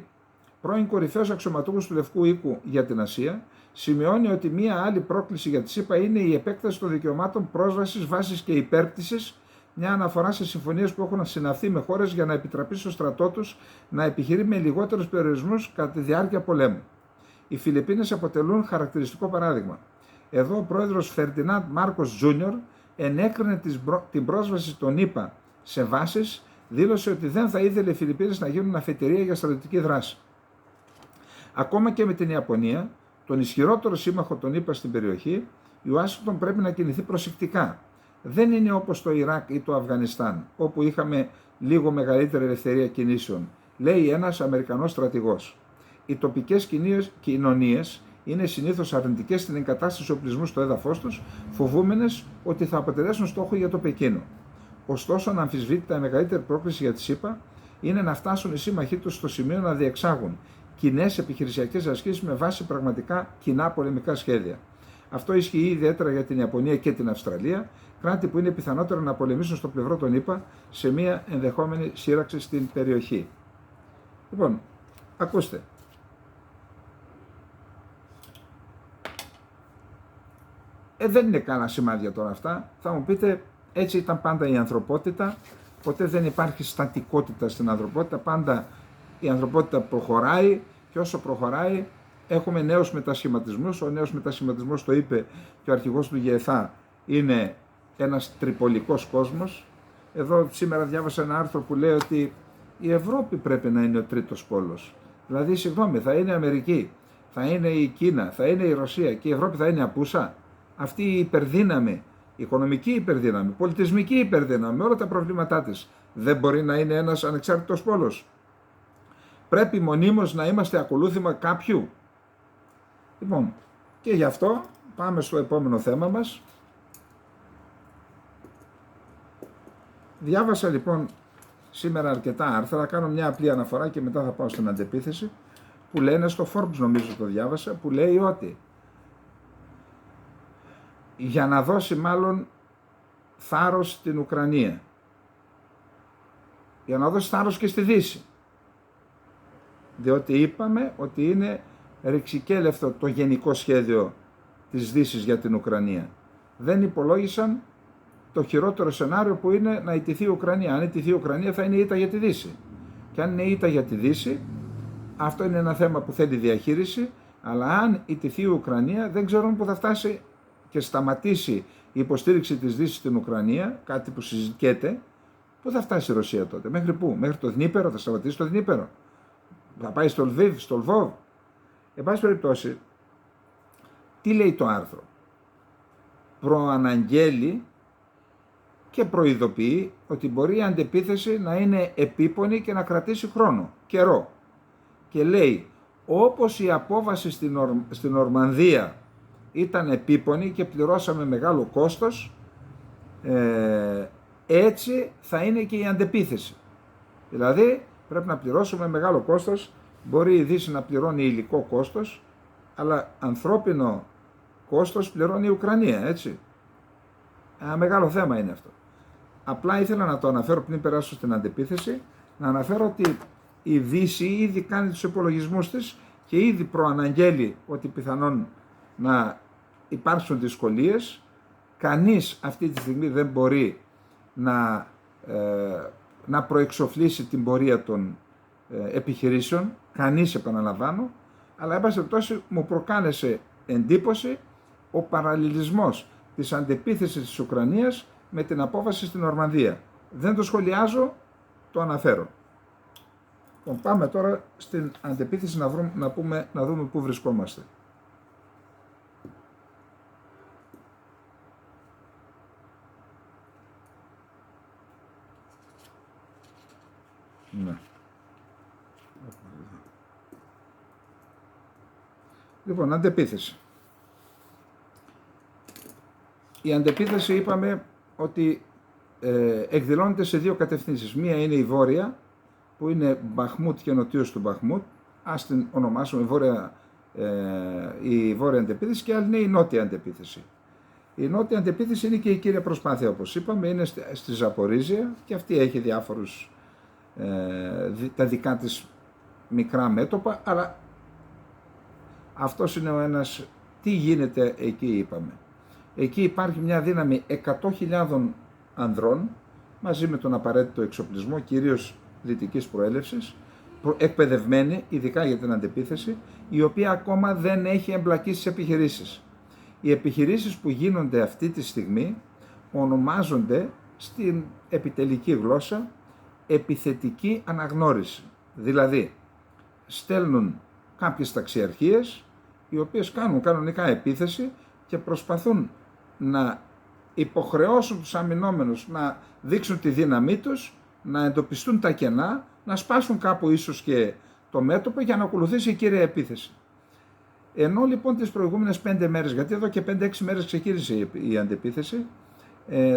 πρώην κορυφαίος αξιωματούχος του Λευκού Οίκου για την Ασία, σημειώνει ότι μία άλλη πρόκληση για τη ΣΥΠΑ είναι η επέκταση των δικαιωμάτων πρόσβασης, βάσης και υπέρπτυσης, μια αναφορά σε συμφωνίες που έχουν συναυθεί με χώρες για να επιτραπεί στο στρατό τους να επιχειρεί με λιγότερους περιορισμούς κατά τη διάρκεια πολέμου. Οι Φιλιππίνες αποτελούν χαρακτηριστικό παράδειγμα. Εδώ ο πρόεδρος Φερντινάντ Μάρκος Τζούνιορ ενέκρινε την πρόσβαση των ΗΠΑ σε βάσεις, δήλωσε ότι δεν θα ήθελε οι Φιλιππίνες να γίνουν αφετηρία για στρατιωτική δράση. Ακόμα και με την Ιαπωνία, τον ισχυρότερο σύμμαχο των ΗΠΑ στην περιοχή, η Ουάσιγκτον πρέπει να κινηθεί προσεκτικά. Δεν είναι όπως το Ιράκ ή το Αφγανιστάν, όπου είχαμε λίγο μεγαλύτερη ελευθερία κινήσεων, λέει ένας Αμερικανός στρατηγός. Οι τοπικές κοινωνίες είναι συνήθως αρνητικές στην εγκατάσταση οπλισμού στο έδαφος τους, φοβούμενες ότι θα αποτελέσουν στόχο για το Πεκίνο. Ωστόσο, αναμφισβήτητα η μεγαλύτερη πρόκληση για τη ΣΥΠΑ είναι να φτάσουν οι σύμμαχοί τους στο σημείο να διεξάγουν κοινές επιχειρησιακές ασκήσεις με βάση πραγματικά κοινά πολεμικά σχέδια. Αυτό ισχύει ιδιαίτερα για την Ιαπωνία και την Αυστραλία, κράτη που είναι πιθανότερο να πολεμήσουν στο πλευρό των ΗΠΑ σε μια ενδεχόμενη σύραξη στην περιοχή. Λοιπόν, ακούστε. Δεν είναι καλά σημάδια τώρα αυτά. Θα μου πείτε, έτσι ήταν πάντα η ανθρωπότητα. Ποτέ δεν υπάρχει στατικότητα στην ανθρωπότητα. Πάντα η ανθρωπότητα προχωράει και όσο προχωράει έχουμε νέους μετασχηματισμούς. Ο νέος μετασχηματισμός, το είπε και ο αρχηγός του ΓΕΘΑ, είναι ένας τριπολικός κόσμος. Εδώ σήμερα διάβασα ένα άρθρο που λέει ότι η Ευρώπη πρέπει να είναι ο τρίτος πόλος. Δηλαδή, συγγνώμη, θα είναι η Αμερική, θα είναι η Κίνα, θα είναι η Ρωσία και η Ευρώπη θα είναι απούσα. Αυτή η υπερδύναμη, οικονομική υπερδύναμη, πολιτισμική υπερδύναμη, με όλα τα προβλήματά της, δεν μπορεί να είναι ένας ανεξάρτητος πόλος. Πρέπει μονίμως να είμαστε ακολούθημα κάποιου. Λοιπόν, και γι' αυτό πάμε στο επόμενο θέμα μας. Διάβασα λοιπόν σήμερα αρκετά άρθρα, θα κάνω μια απλή αναφορά και μετά θα πάω στην αντεπίθεση, που λένε στο Forbes, νομίζω το διάβασα, που λέει ότι για να δώσει μάλλον θάρρος στην Ουκρανία, για να δώσει θάρρος και στη Δύση, διότι είπαμε ότι είναι ρηξικέλευτο το γενικό σχέδιο της Δύσης για την Ουκρανία. Δεν υπολόγισαν το χειρότερο σενάριο που είναι να ιτηθεί η Ουκρανία. Αν ιτηθεί η Ουκρανία θα είναι ήττα για τη Δύση. Και αν είναι ήττα για τη Δύση, αυτό είναι ένα θέμα που θέλει διαχείριση, αλλά αν ιτηθεί η Ουκρανία δεν ξέρουν που θα φτάσει και σταματήσει η υποστήριξη της Δύσης στην Ουκρανία, κάτι που συζητιέται, πού θα φτάσει η Ρωσία τότε, μέχρι πού, μέχρι το Δνίπερο, θα σταματήσει το Δνίπερο, θα πάει στο Λβίβ, στο Λβόβ. Εν πάση περιπτώσει, τι λέει το άρθρο? Προαναγγέλει και προειδοποιεί ότι μπορεί η αντεπίθεση να είναι επίπονη και να κρατήσει χρόνο, καιρό. Και λέει, όπως η απόβαση στην Νορμανδία ήταν επίπονη και πληρώσαμε μεγάλο κόστος, έτσι θα είναι και η αντεπίθεση. Δηλαδή πρέπει να πληρώσουμε μεγάλο κόστος, μπορεί η Δύση να πληρώνει υλικό κόστος, αλλά ανθρώπινο κόστος πληρώνει η Ουκρανία, έτσι. Ένα μεγάλο θέμα είναι αυτό. Απλά ήθελα να το αναφέρω πριν περάσω στην αντεπίθεση, να αναφέρω ότι η Δύση ήδη κάνει τους υπολογισμούς της και ήδη προαναγγέλει ότι πιθανόν να υπάρξουν δυσκολίες. Κανείς αυτή τη στιγμή δεν μπορεί να προεξοφλήσει την πορεία των επιχειρήσεων, κανείς, επαναλαμβάνω, αλλά εν πάση περιπτώσει μου προκάλεσε εντύπωση ο παραλληλισμός της αντεπίθεσης της Ουκρανίας με την απόβαση στην Νορμανδία. Δεν το σχολιάζω, το αναφέρω. Πάμε τώρα στην αντεπίθεση να δούμε πού βρισκόμαστε. Ναι. Λοιπόν, αντεπίθεση. Η αντεπίθεση είπαμε ότι εκδηλώνεται σε δύο κατευθύνσεις. Μία είναι η βόρεια, που είναι Μπαχμούτ και νοτίως του Μπαχμούτ, ας την ονομάσουμε η βόρεια αντεπίθεση, και άλλη είναι η νότια αντεπίθεση. Η νότια αντεπίθεση είναι και η κύρια προσπάθεια, όπως είπαμε, είναι στη Ζαπορίζια και αυτή έχει διάφορους τα δικά της μικρά μέτωπα, αλλά αυτός είναι ο ένας. Τι γίνεται εκεί? Είπαμε, εκεί υπάρχει μια δύναμη 100.000 ανδρών μαζί με τον απαραίτητο εξοπλισμό, κυρίως δυτικής προέλευσης, εκπαιδευμένη ειδικά για την αντεπίθεση, η οποία ακόμα δεν έχει εμπλακεί στις επιχειρήσεις. Οι επιχειρήσεις που γίνονται αυτή τη στιγμή ονομάζονται στην επιτελική γλώσσα επιθετική αναγνώριση. Δηλαδή στέλνουν κάποιες ταξιαρχίες οι οποίες κάνουν κανονικά επίθεση και προσπαθούν να υποχρεώσουν τους αμυνόμενους να δείξουν τη δύναμή τους, να εντοπιστούν τα κενά, να σπάσουν κάπου ίσως και το μέτωπο για να ακολουθήσει η κύρια επίθεση. Ενώ λοιπόν τις προηγούμενες 5 μέρες, γιατί εδώ και 5-6 μέρες ξεκίνησε η αντεπίθεση,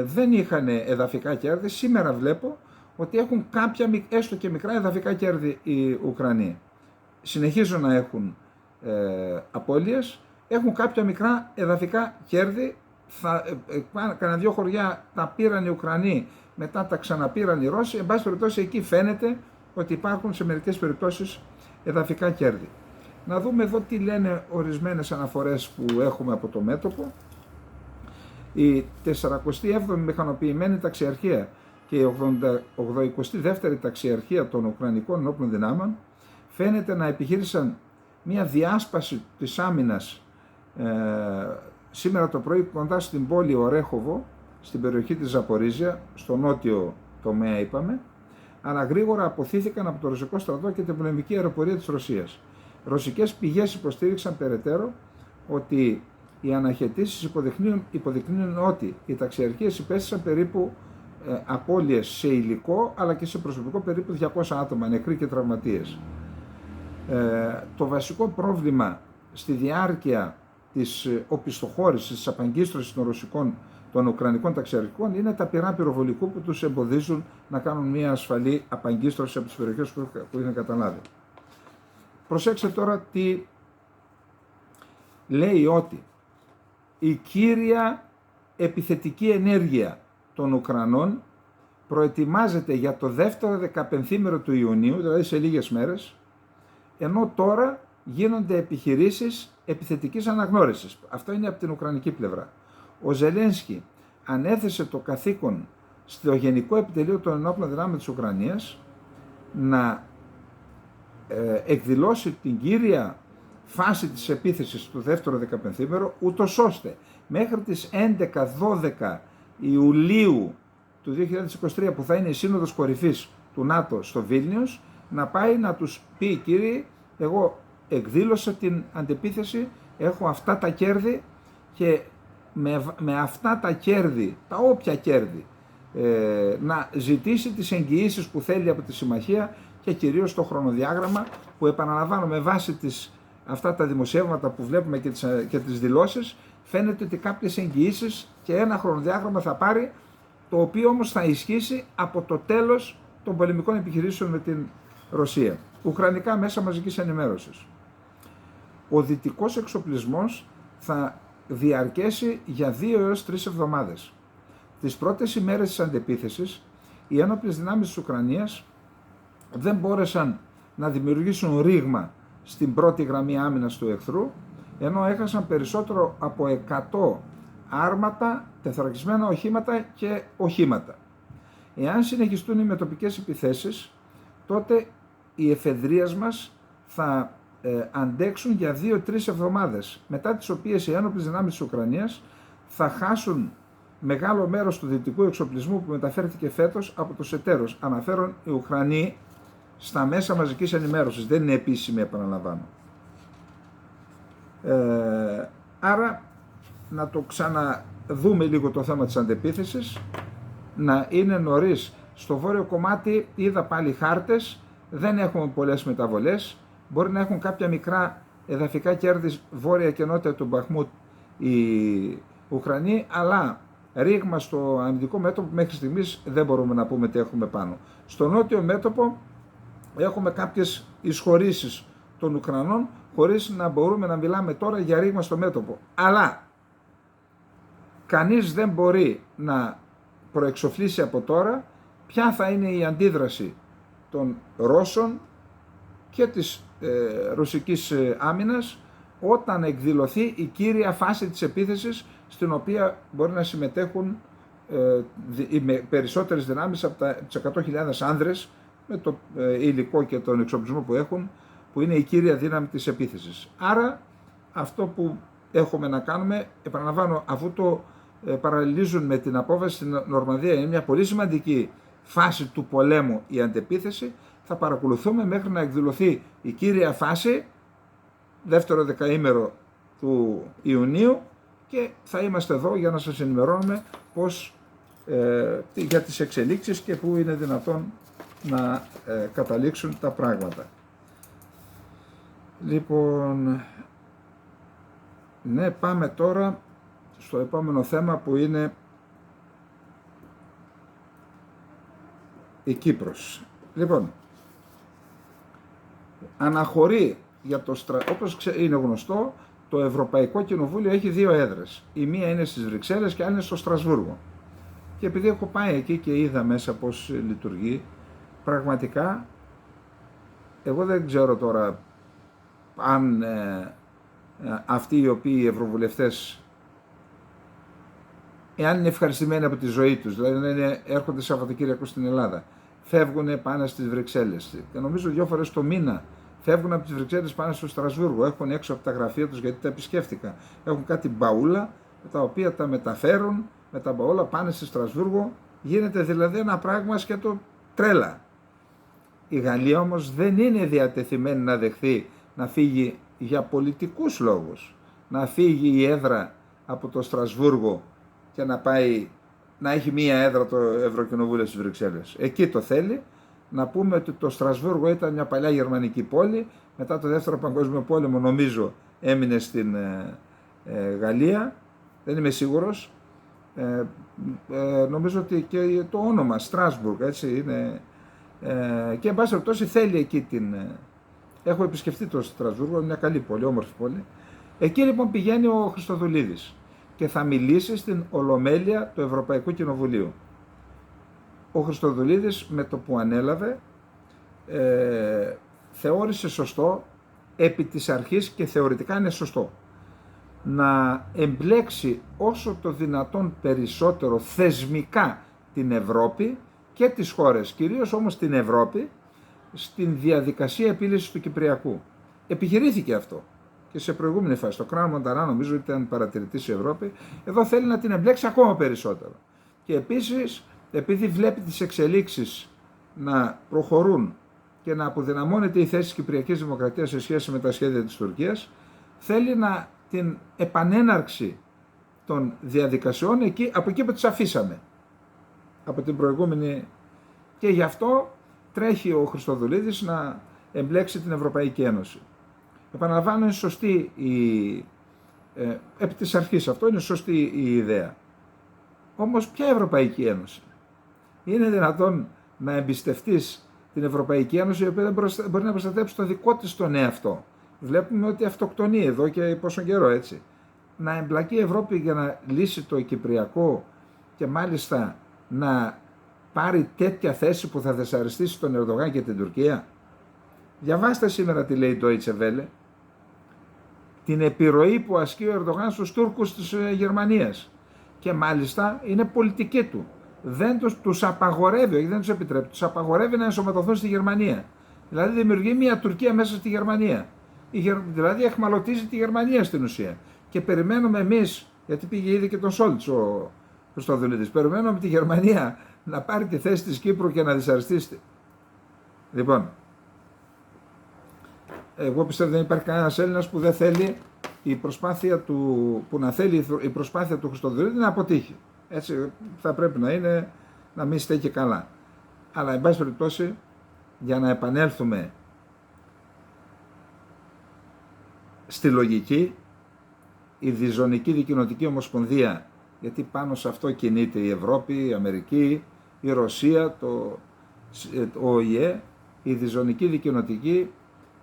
δεν είχαν εδαφικά κέρδη, σήμερα βλέπω ότι έχουν κάποια έστω και μικρά εδαφικά κέρδη οι Ουκρανοί. Συνεχίζουν να έχουν απώλειες, έχουν κάποια μικρά εδαφικά κέρδη, κανένα 2 χωριά τα πήραν οι Ουκρανοί, μετά τα ξαναπήραν οι Ρώσοι. Εν πάση περιπτώσει εκεί φαίνεται ότι υπάρχουν σε μερικές περιπτώσεις εδαφικά κέρδη. Να δούμε εδώ τι λένε ορισμένες αναφορές που έχουμε από το μέτωπο. Η 47η Μηχανοποιημένη Ταξιαρχία και η 82η Ταξιαρχία των Ουκρανικών Ενόπλων Δυνάμεων φαίνεται να επιχείρησαν μια διάσπαση της άμυνας σήμερα το πρωί κοντά στην πόλη Ορέχοβο, στην περιοχή της Ζαπορίζια, στο νότιο τομέα είπαμε, αλλά γρήγορα αποθήθηκαν από το ρωσικό στρατό και την πολεμική αεροπορία της Ρωσίας. Ρωσικές πηγές υποστήριξαν περαιτέρω ότι οι αναχαιτήσεις υποδεικνύουν ότι οι ταξιαρχίες υπέστησαν περίπου απώλειες σε υλικό αλλά και σε προσωπικό, περίπου 200 άτομα, νεκροί και τραυματίες. Το βασικό πρόβλημα στη διάρκεια της οπισθοχώρησης, της απαγκίστρωσης των Ουκρανικών ταξιαρχικών είναι τα πυρά πυροβολικού που τους εμποδίζουν να κάνουν μια ασφαλή απαγκίστρωση από τις περιοχές που είχαν καταλάβει. Προσέξτε τώρα τι λέει, ότι η κύρια επιθετική ενέργεια των Ουκρανών προετοιμάζεται για το δεύτερο 15ήμερο του Ιουνίου, δηλαδή σε λίγες μέρες, ενώ τώρα γίνονται επιχειρήσεις επιθετικής αναγνώρισης. Αυτό είναι από την Ουκρανική πλευρά. Ο Ζελένσκι ανέθεσε το καθήκον στο Γενικό Επιτελείο των Ενόπλων Δυνάμεων της Ουκρανίας να εκδηλώσει την κύρια φάση της επίθεσης του δεύτερου 15ήμερο, ούτως ώστε μέχρι τις 11-12 Ιουλίου του 2023, που θα είναι η Σύνοδος Κορυφής του ΝΑΤΟ στο Βίλνιους, να πάει να τους πει: κύριοι, εγώ εκδήλωσα την αντεπίθεση, έχω αυτά τα κέρδη και με αυτά τα κέρδη, τα όποια κέρδη, να ζητήσει τις εγγυήσεις που θέλει από τη Συμμαχία και κυρίως το χρονοδιάγραμμα που, επαναλαμβάνω, με βάση αυτά τα δημοσιεύματα που βλέπουμε και τις δηλώσεις, φαίνεται ότι κάποιες εγγυήσεις και ένα χρονοδιάγραμμα θα πάρει, το οποίο όμως θα ισχύσει από το τέλος των πολεμικών επιχειρήσεων με την Ρωσία. Ουκρανικά μέσα μαζικής ενημέρωσης. Ο δυτικός εξοπλισμός θα διαρκέσει για 2 έως 3 εβδομάδες. Τις πρώτες ημέρες της αντεπίθεσης, οι ένοπλες δυνάμεις της Ουκρανίας δεν μπόρεσαν να δημιουργήσουν ρήγμα στην πρώτη γραμμή άμυνας του εχθρού, ενώ έχασαν περισσότερο από 100 άρματα, τεθωρακισμένα οχήματα και οχήματα. Εάν συνεχιστούν οι μετοπικές επιθέσεις, τότε οι εφεδρείες μας θα αντέξουν για 2-3 εβδομάδες, μετά τις οποίες οι ένοπλες δυνάμεις της Ουκρανίας θα χάσουν μεγάλο μέρος του δυτικού εξοπλισμού που μεταφέρθηκε φέτος από τους εταίρους. Αναφέρον οι Ουκρανοί στα μέσα μαζικής ενημέρωσης, δεν είναι επίσημη, επαναλαμβάνω. Άρα να το ξαναδούμε λίγο το θέμα της αντεπίθεσης, να είναι νωρίς. Στο βόρειο κομμάτι είδα πάλι χάρτες, δεν έχουμε πολλές μεταβολές, μπορεί να έχουν κάποια μικρά εδαφικά κέρδη βόρεια και νότια του Μπαχμούτ οι Ουκρανοί, αλλά ρήγμα στο αμυντικό μέτωπο μέχρι στιγμής δεν μπορούμε να πούμε τι έχουμε πάνω. Στο νότιο μέτωπο έχουμε κάποιες εισχωρήσεις των Ουκρανών, χωρίς να μπορούμε να μιλάμε τώρα για ρήγμα στο μέτωπο. Αλλά κανείς δεν μπορεί να προεξοφλήσει από τώρα ποια θα είναι η αντίδραση των Ρώσων και της ρωσικής άμυνας όταν εκδηλωθεί η κύρια φάση της επίθεσης, στην οποία μπορεί να συμμετέχουν οι περισσότερες δυνάμεις από τις 100.000 άνδρες με το υλικό και τον εξοπλισμό που έχουν, που είναι η κύρια δύναμη της επίθεσης. Άρα αυτό που έχουμε να κάνουμε, επαναλαμβάνω, αφού το παραλληλίζουν με την απόβαση στην Νορμανδία, είναι μια πολύ σημαντική φάση του πολέμου η αντεπίθεση, θα παρακολουθούμε μέχρι να εκδηλωθεί η κύρια φάση, δεύτερο δεκαήμερο του Ιουνίου, και θα είμαστε εδώ για να σας ενημερώνουμε για τις εξελίξεις και πού είναι δυνατόν να καταλήξουν τα πράγματα. Λοιπόν, ναι, πάμε τώρα στο επόμενο θέμα, που είναι η Κύπρος. Λοιπόν, αναχωρεί για όπως είναι γνωστό, το Ευρωπαϊκό Κοινοβούλιο έχει 2 έδρες. Η μία είναι στις Βρυξέλλες και άλλη είναι στο Στρασβούργο. Και επειδή έχω πάει εκεί και είδα μέσα πώς λειτουργεί, πραγματικά εγώ δεν ξέρω τώρα αν αυτοί οι οποίοι ευρωβουλευτές, εάν είναι ευχαριστημένοι από τη ζωή τους, δηλαδή έρχονται Σαββατοκύριακο στην Ελλάδα, φεύγουν, πάνε στις Βρυξέλλες, και νομίζω 2 φορές το μήνα φεύγουν από τις Βρυξέλλες, πάνε στο Στρασβούργο, έχουν έξω από τα γραφεία τους, γιατί τα επισκέφτηκα, έχουν κάτι μπαούλα τα οποία τα μεταφέρουν, με τα μπαούλα πάνε στο Στρασβούργο, γίνεται δηλαδή ένα πράγμα σκέτο τρέλα. Η Γαλλία όμως δεν είναι διατεθειμένη να δεχθεί να φύγει για πολιτικούς λόγους, να φύγει η έδρα από το Στρασβούργο και να πάει να έχει μία έδρα το Ευρωκοινοβούλιο στις Βρυξέλλες. Εκεί το θέλει. Να πούμε ότι το Στρασβούργο ήταν μια παλιά γερμανική πόλη, μετά το Δεύτερο Παγκόσμιο Πόλεμο νομίζω έμεινε στην Γαλλία, δεν είμαι σίγουρος. Νομίζω ότι και το όνομα Στράσμπουργκ, έτσι είναι, και εν πάση περιπτώσει θέλει εκεί έχω επισκεφτεί το Στρασβούργο, μια καλή πόλη, όμορφη πόλη. Εκεί λοιπόν πηγαίνει ο Χριστοδουλίδης και θα μιλήσει στην Ολομέλεια του Ευρωπαϊκού Κοινοβουλίου. Ο Χριστοδουλίδης με το που ανέλαβε θεώρησε σωστό, επί της αρχής, και θεωρητικά είναι σωστό, να εμπλέξει όσο το δυνατόν περισσότερο θεσμικά την Ευρώπη και τις χώρες, κυρίως όμως την Ευρώπη, στην διαδικασία επίλυσης του Κυπριακού. Επιχειρήθηκε αυτό και σε προηγούμενη φάση. Το Κράν Μονταρά νομίζω ήταν παρατηρητής η Ευρώπη. Εδώ θέλει να την εμπλέξει ακόμα περισσότερο. Και επίσης, επειδή βλέπει τις εξελίξεις να προχωρούν και να αποδυναμώνεται η θέση της Κυπριακής Δημοκρατίας σε σχέση με τα σχέδια της Τουρκίας, θέλει την επανέναρξη των διαδικασιών από εκεί που τις αφήσαμε, από την προηγούμενη, και γι' αυτό τρέχει ο Χριστοδουλίδης να εμπλέξει την Ευρωπαϊκή Ένωση. Επαναλαμβάνω, είναι σωστή επί της αρχής αυτό είναι σωστή η ιδέα. Όμως ποια Ευρωπαϊκή Ένωση? Είναι δυνατόν να εμπιστευτείς την Ευρωπαϊκή Ένωση, η οποία δεν μπορεί να προστατέψει το δικό της τον εαυτό? Βλέπουμε ότι αυτοκτονεί εδώ και πόσο καιρό, έτσι. Να εμπλακεί η Ευρώπη για να λύσει το Κυπριακό και μάλιστα να πάρει τέτοια θέση που θα δυσαρεστήσει τον Ερντογάν και την Τουρκία? Διαβάστε σήμερα τι λέει το Deutsche Welle, την επιρροή που ασκεί ο Ερντογάν στους Τούρκους της Γερμανίας, και μάλιστα είναι πολιτική του. Δεν τους απαγορεύει, όχι δεν τους επιτρέπει, τους απαγορεύει να ενσωματωθούν στη Γερμανία. Δηλαδή δημιουργεί μια Τουρκία μέσα στη Γερμανία. Δηλαδή εχμαλωτίζει τη Γερμανία στην ουσία. Και περιμένουμε εμείς, γιατί πήγε ήδη και τον Σόλτς ο Χριστοδουλίδης, περιμένουμε τη Γερμανία να πάρει τη θέση της Κύπρου και να δυσαρεστήσει. Λοιπόν, εγώ πιστεύω δεν υπάρχει κανένας Έλληνας που δεν θέλει η προσπάθεια του Χριστοδουλίδη να αποτύχει. Έτσι θα πρέπει να είναι, να μην στέκει καλά. Αλλά εν πάση περιπτώσει, για να επανέλθουμε στη λογική, η διζωνική δικοινοτική ομοσπονδία, γιατί πάνω σε αυτό κινείται η Ευρώπη, η Αμερική, η Ρωσία, το ΟΗΕ, η διζωνική δικοινοτική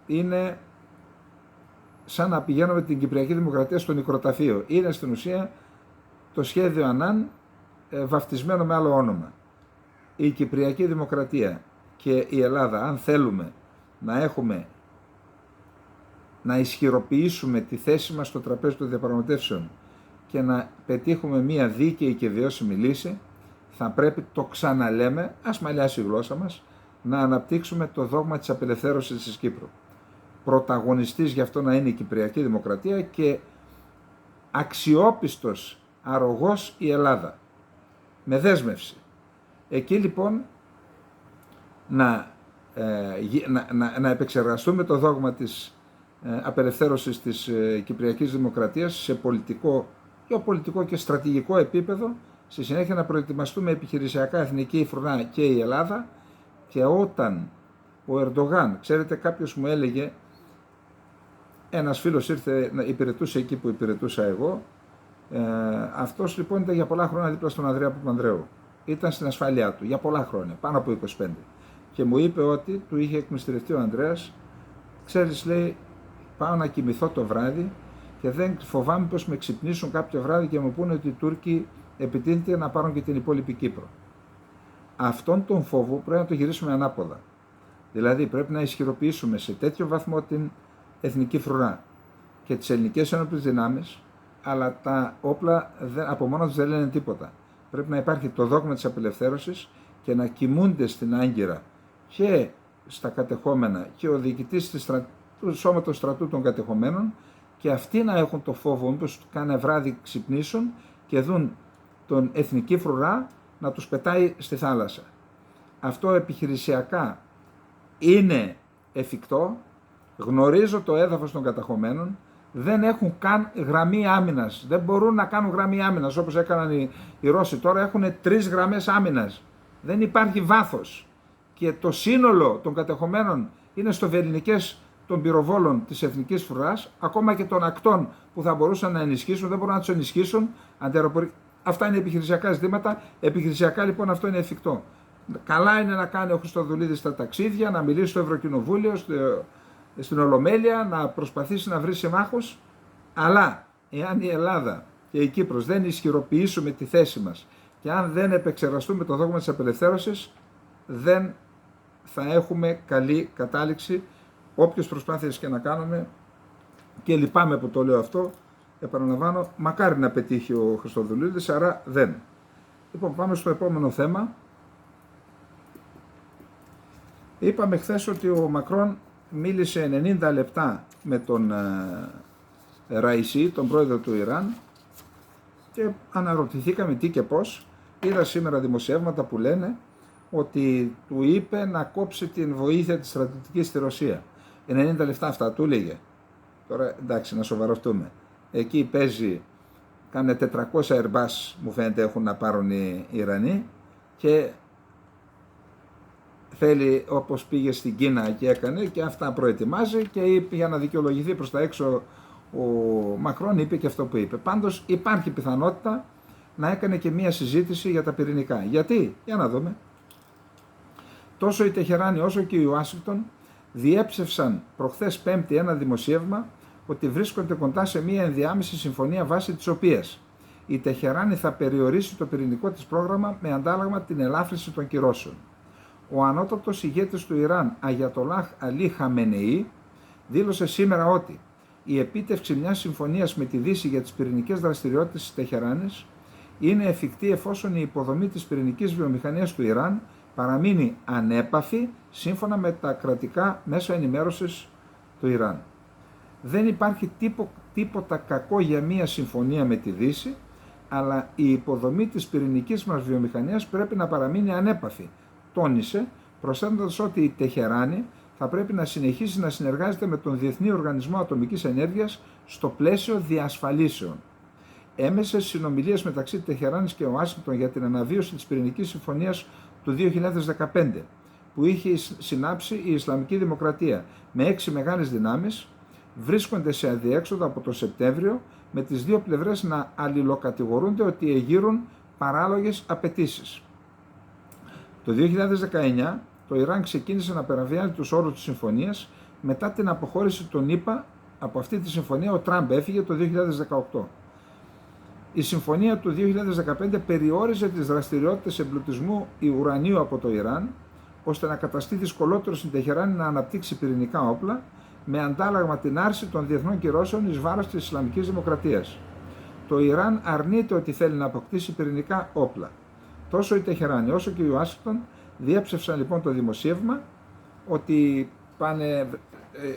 είναι σαν να πηγαίνουμε την Κυπριακή Δημοκρατία στο νεκροταφείο. Είναι στην ουσία το σχέδιο Ανάν βαφτισμένο με άλλο όνομα. Η Κυπριακή Δημοκρατία και η Ελλάδα, αν θέλουμε να ισχυροποιήσουμε τη θέση μας στο τραπέζι των διαπραγματεύσεων και να πετύχουμε μια δίκαιη και βιώσιμη λύση, θα πρέπει, το ξαναλέμε, ας μαλλιάσει η γλώσσα μας, να αναπτύξουμε το δόγμα της απελευθέρωσης της Κύπρου. Πρωταγωνιστής γι' αυτό να είναι η Κυπριακή Δημοκρατία και αξιόπιστος αρρωγός η Ελλάδα, με δέσμευση. Εκεί λοιπόν να επεξεργαστούμε το δόγμα της απελευθέρωσης της Κυπριακής Δημοκρατίας σε πολιτικό, γεωπολιτικό και στρατηγικό επίπεδο, στη συνέχεια να προετοιμαστούμε επιχειρησιακά, εθνική φρουρά και η Ελλάδα, και όταν ο Ερντογάν, ξέρετε, κάποιος μου έλεγε, ένας φίλος ήρθε να υπηρετούσε εκεί που υπηρετούσα εγώ, αυτός λοιπόν ήταν για πολλά χρόνια δίπλα στον Ανδρέα Παπανδρέου. Ήταν στην ασφάλειά του για πολλά χρόνια, πάνω από 25. Και μου είπε ότι του είχε εκμυστηρευτεί ο Ανδρέας, ξέρεις, λέει, πάω να κοιμηθώ το βράδυ και δεν φοβάμαι πως με ξυπνήσουν κάποιο βράδυ και μου πούνε ότι οι Τούρκοι επιτίθεται να πάρουν και την υπόλοιπη Κύπρο. Αυτόν τον φόβο πρέπει να το γυρίσουμε ανάποδα. Δηλαδή πρέπει να ισχυροποιήσουμε σε τέτοιο βαθμό την εθνική φρουρά και τις ελληνικές ένοπλες δυνάμεις, αλλά τα όπλα από μόνο τους δεν λένε τίποτα. Πρέπει να υπάρχει το δόγμα της απελευθέρωσης και να κοιμούνται στην Άγκυρα και στα κατεχόμενα και ο διοικητής του σώματος στρατού των κατεχομένων, και αυτοί να έχουν το φόβο μήπως κάνα βράδυ ξυπνήσουν και δουν τον εθνική φρουρά να τους πετάει στη θάλασσα. Αυτό επιχειρησιακά είναι εφικτό, γνωρίζω το έδαφος των καταχωμένων, δεν έχουν καν γραμμή άμυνας, δεν μπορούν να κάνουν γραμμή άμυνας όπως έκαναν οι Ρώσοι. Τώρα έχουν 3 γραμμές άμυνας, δεν υπάρχει βάθος και το σύνολο των κατεχομένων είναι στο βελληνικές των πυροβόλων της εθνικής φρουράς, ακόμα και των ακτών που θα μπορούσαν να ενισχύσουν, δεν μπορούν να τους ενισχύσουν. Αυτά είναι επιχειρησιακά ζητήματα. Επιχειρησιακά λοιπόν αυτό είναι εφικτό. Καλά είναι να κάνει ο Χριστοδουλίδης τα ταξίδια, να μιλήσει στο Ευρωκοινοβούλιο, στην Ολομέλεια, να προσπαθήσει να βρει συμμάχους, αλλά εάν η Ελλάδα και η Κύπρος δεν ισχυροποιήσουμε τη θέση μας και αν δεν επεξεργαστούμε το δόγμα της απελευθέρωσης, δεν θα έχουμε καλή κατάληξη, όποιες προσπάθειες και να κάνουμε, και λυπάμαι που το λέω αυτό, επαναλαμβάνω, μακάρι να πετύχει ο Χριστοδουλίδης, άρα δεν. Λοιπόν, πάμε στο επόμενο θέμα. Είπαμε χθες ότι ο Μακρόν μίλησε 90 λεπτά με τον Ραϊσί, τον πρόεδρο του Ιράν, και αναρωτηθήκαμε τι και πώς. Είδα σήμερα δημοσιεύματα που λένε ότι του είπε να κόψει την βοήθεια της στρατιωτικής στη Ρωσία. 90 λεπτά αυτά του έλεγε. Τώρα εντάξει, να σοβαρευτούμε. Εκεί παίζει, κάνε 400 Airbus μου φαίνεται έχουν να πάρουν οι Ιρανοί και θέλει, όπως πήγε στην Κίνα και έκανε, και αυτά προετοιμάζει και είπε, για να δικαιολογηθεί προς τα έξω ο Μακρόν, είπε και αυτό που είπε. Πάντως υπάρχει πιθανότητα να έκανε και μία συζήτηση για τα πυρηνικά. Γιατί? Για να δούμε. Τόσο η Τεχεράνη όσο και η Ουάσιγκτον διέψευσαν προχθές Πέμπτη ένα δημοσίευμα ότι βρίσκονται κοντά σε μία ενδιάμεση συμφωνία βάσει της οποίας η Τεχεράνη θα περιορίσει το πυρηνικό της πρόγραμμα με αντάλλαγμα την ελάφρυνση των κυρώσεων. Ο ανώτατος ηγέτης του Ιράν, Αγιατολάχ Αλί Χαμενεή, δήλωσε σήμερα ότι η επίτευξη μιας συμφωνίας με τη Δύση για τις πυρηνικές δραστηριότητες της Τεχεράνης είναι εφικτή εφόσον η υποδομή της πυρηνικής βιομηχανίας του Ιράν παραμείνει ανέπαφη σύμφωνα με τα κρατικά μέσα ενημέρωσης του Ιράν. Δεν υπάρχει τίποτα κακό για μια συμφωνία με τη Δύση, αλλά η υποδομή της πυρηνικής μας βιομηχανίας πρέπει να παραμείνει ανέπαφη, τόνισε, προσθέτοντας ότι η Τεχεράνη θα πρέπει να συνεχίσει να συνεργάζεται με τον Διεθνή Οργανισμό Ατομικής Ενέργειας στο πλαίσιο διασφαλίσεων. Έμεσες συνομιλίες μεταξύ Τεχεράνης και Ουάσιγκτον για την αναβίωση της πυρηνικής συμφωνίας του 2015, που είχε συνάψει η Ισλαμική Δημοκρατία με 6 μεγάλες δυνάμεις, βρίσκονται σε αδιέξοδο από το Σεπτέμβριο, με τις δύο πλευρές να αλληλοκατηγορούνται ότι εγείρουν παράλογες απαιτήσεις. Το 2019 το Ιράν ξεκίνησε να παραβιάζει τους όρους της συμφωνίας. Μετά την αποχώρηση των ΗΠΑ από αυτή τη συμφωνία, ο Τραμπ έφυγε το 2018. Η συμφωνία του 2015 περιόριζε τις δραστηριότητες εμπλουτισμού ουρανίου από το Ιράν, ώστε να καταστεί δυσκολότερο στην Τεχεράνη να αναπτύξει πυρηνικά όπλα, με αντάλλαγμα την άρση των διεθνών κυρώσεων εις βάρος της Ισλαμικής Δημοκρατίας. Το Ιράν αρνείται ότι θέλει να αποκτήσει πυρηνικά όπλα. Τόσο η Τεχεράνη όσο και η Ουάσιγκτον διέψευσαν λοιπόν το δημοσίευμα ότι,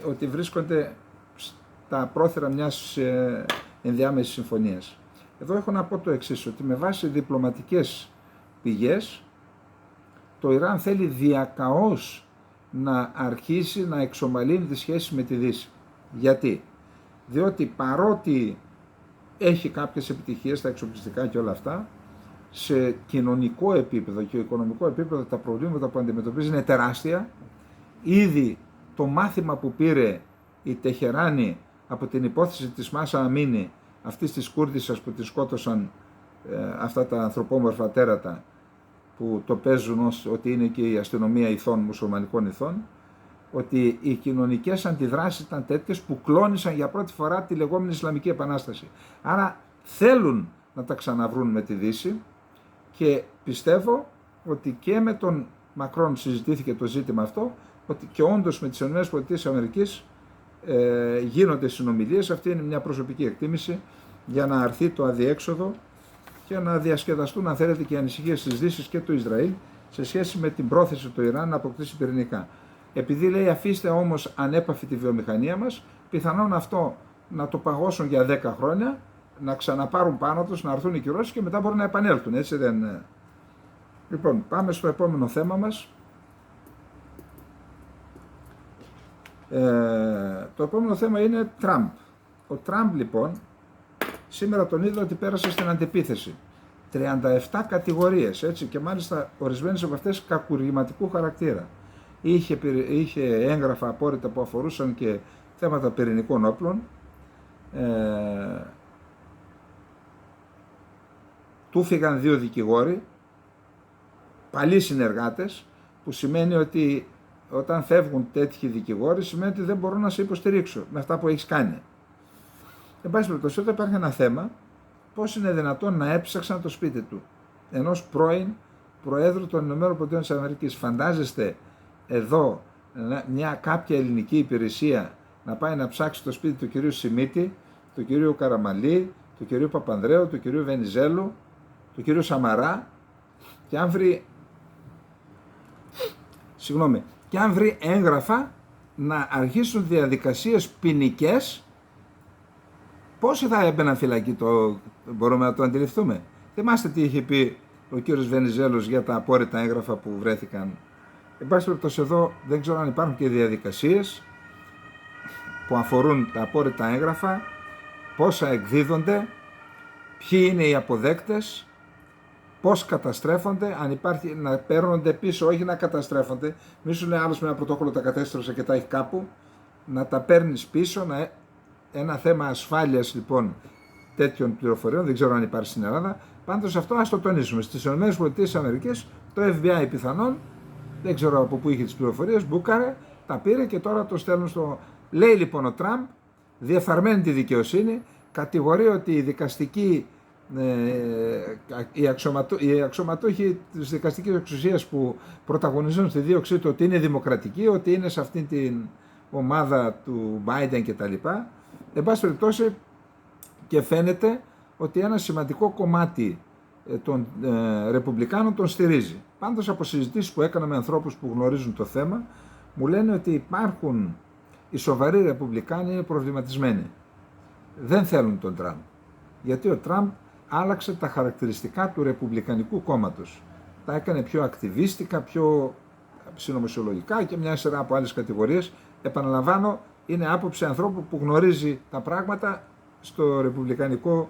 ότι βρίσκονται στα πρόθυρα μιας ενδιάμεσης συμφωνίας. Εδώ έχω να πω το εξής, ότι με βάση διπλωματικές πηγές το Ιράν θέλει διακαώς να αρχίσει να εξομαλύνει τις σχέσεις με τη Δύση. Γιατί? Διότι παρότι έχει κάποιες επιτυχίες στα εξοπλιστικά και όλα αυτά, σε κοινωνικό επίπεδο και οικονομικό επίπεδο τα προβλήματα που αντιμετωπίζει είναι τεράστια. Ήδη το μάθημα που πήρε η Τεχεράνη από την υπόθεση της Μάσα Αμίνη, αυτής της Κούρδισσας που τη σκότωσαν αυτά τα ανθρωπόμορφα τέρατα, που το παίζουν ως ότι είναι και η αστυνομία ηθών, μουσουλμανικών ηθών, ότι οι κοινωνικές αντιδράσεις ήταν τέτοιες που κλώνησαν για πρώτη φορά τη λεγόμενη Ισλαμική Επανάσταση. Άρα θέλουν να τα ξαναβρούν με τη Δύση και πιστεύω ότι και με τον Μακρόν συζητήθηκε το ζήτημα αυτό, ότι και όντως με τις ΗΠΑ γίνονται συνομιλίες. Αυτή είναι μια προσωπική εκτίμηση, για να αρθεί το αδιέξοδο και να διασκεδαστούν, αν θέλετε, και οι ανησυχίες της Δύσης και του Ισραήλ σε σχέση με την πρόθεση του Ιράν να αποκτήσει πυρηνικά. Επειδή λέει αφήστε όμως ανέπαφη τη βιομηχανία μας, πιθανόν αυτό να το παγώσουν για 10 χρόνια, να ξαναπάρουν πάνω τους, να έρθουν οι κυρώσεις και μετά μπορούν να επανέλθουν, έτσι δεν? Λοιπόν, πάμε στο επόμενο θέμα μας. Το επόμενο θέμα είναι Τραμπ. Ο Τραμπ λοιπόν, σήμερα τον είδα ότι πέρασε στην αντεπίθεση. 37 κατηγορίες, έτσι, και μάλιστα ορισμένες από αυτές κακουργηματικού χαρακτήρα. Είχε έγγραφα απόρριτα που αφορούσαν και θέματα πυρηνικών όπλων. Του φύγαν 2 δικηγόροι, παλιοί συνεργάτες, που σημαίνει ότι όταν φεύγουν τέτοιοι δικηγόροι σημαίνει ότι δεν μπορώ να σε υποστηρίξω με αυτά που έχεις κάνει. Εν πάση περιπτώσει, εδώ υπάρχει ένα θέμα, πώς είναι δυνατόν να έψαξαν το σπίτι του ενός πρώην Προέδρου των ΗΠΑ. Φαντάζεστε εδώ κάποια ελληνική υπηρεσία να πάει να ψάξει το σπίτι του κυρίου Σιμίτη, του κυρίου Καραμαλή, του κυρίου Παπανδρέου, του κυρίου Βενιζέλου, του κυρίου Σαμαρά, και αν βρει έγγραφα να αρχίσουν διαδικασίες ποινικές, πόσοι θα έμπαιναν φυλακή, μπορούμε να το αντιληφθούμε? Θυμάστε τι είχε πει ο κύριος Βενιζέλος για τα απόρριτα έγγραφα που βρέθηκαν. Εν πάση περιπτώσει, εδώ δεν ξέρω αν υπάρχουν και διαδικασίες που αφορούν τα απόρριτα έγγραφα, πόσα εκδίδονται, ποιοι είναι οι αποδέκτες, πώς καταστρέφονται, αν υπάρχει να παίρνονται πίσω, όχι να καταστρέφονται. Μη σου λέει άλλος με ένα πρωτόκολλο τα κατέστρωσε και τα έχει κάπου, να τα παίρνεις πίσω. Ένα θέμα ασφάλειας λοιπόν τέτοιων πληροφοριών, δεν ξέρω αν υπάρχει στην Ελλάδα. Πάντως αυτό ας το τονίσουμε. Στις ΗΠΑ το FBI πιθανόν, δεν ξέρω από πού είχε τις πληροφορίες, μπούκαρε, τα πήρε και τώρα το στέλνουν στο... Λέει λοιπόν ο Τραμπ, διεφθαρμένη τη δικαιοσύνη, κατηγορεί ότι οι δικαστικοί, οι αξιωματούχοι της δικαστικής εξουσίας που πρωταγωνίζουν στη δίωξή του ότι είναι δημοκρατικοί, ότι είναι σε αυτήν την ομάδα του Biden κτλ. Εν πάση περιπτώσει, και φαίνεται ότι ένα σημαντικό κομμάτι των Ρεπουμπλικάνων τον στηρίζει. Πάντως από συζητήσεις που έκανα με ανθρώπους που γνωρίζουν το θέμα, μου λένε ότι υπάρχουν οι σοβαροί Ρεπουμπλικάνοι είναι προβληματισμένοι. Δεν θέλουν τον Τραμπ. Γιατί ο Τραμπ άλλαξε τα χαρακτηριστικά του Ρεπουμπλικανικού κόμματος. Τα έκανε πιο ακτιβίστικα, πιο συνωμοσιολογικά και μια σειρά από άλλες κατηγορίες. Επαναλαμβάνω, είναι άποψη ανθρώπου που γνωρίζει τα πράγματα στο Ρεπουμπλικανικό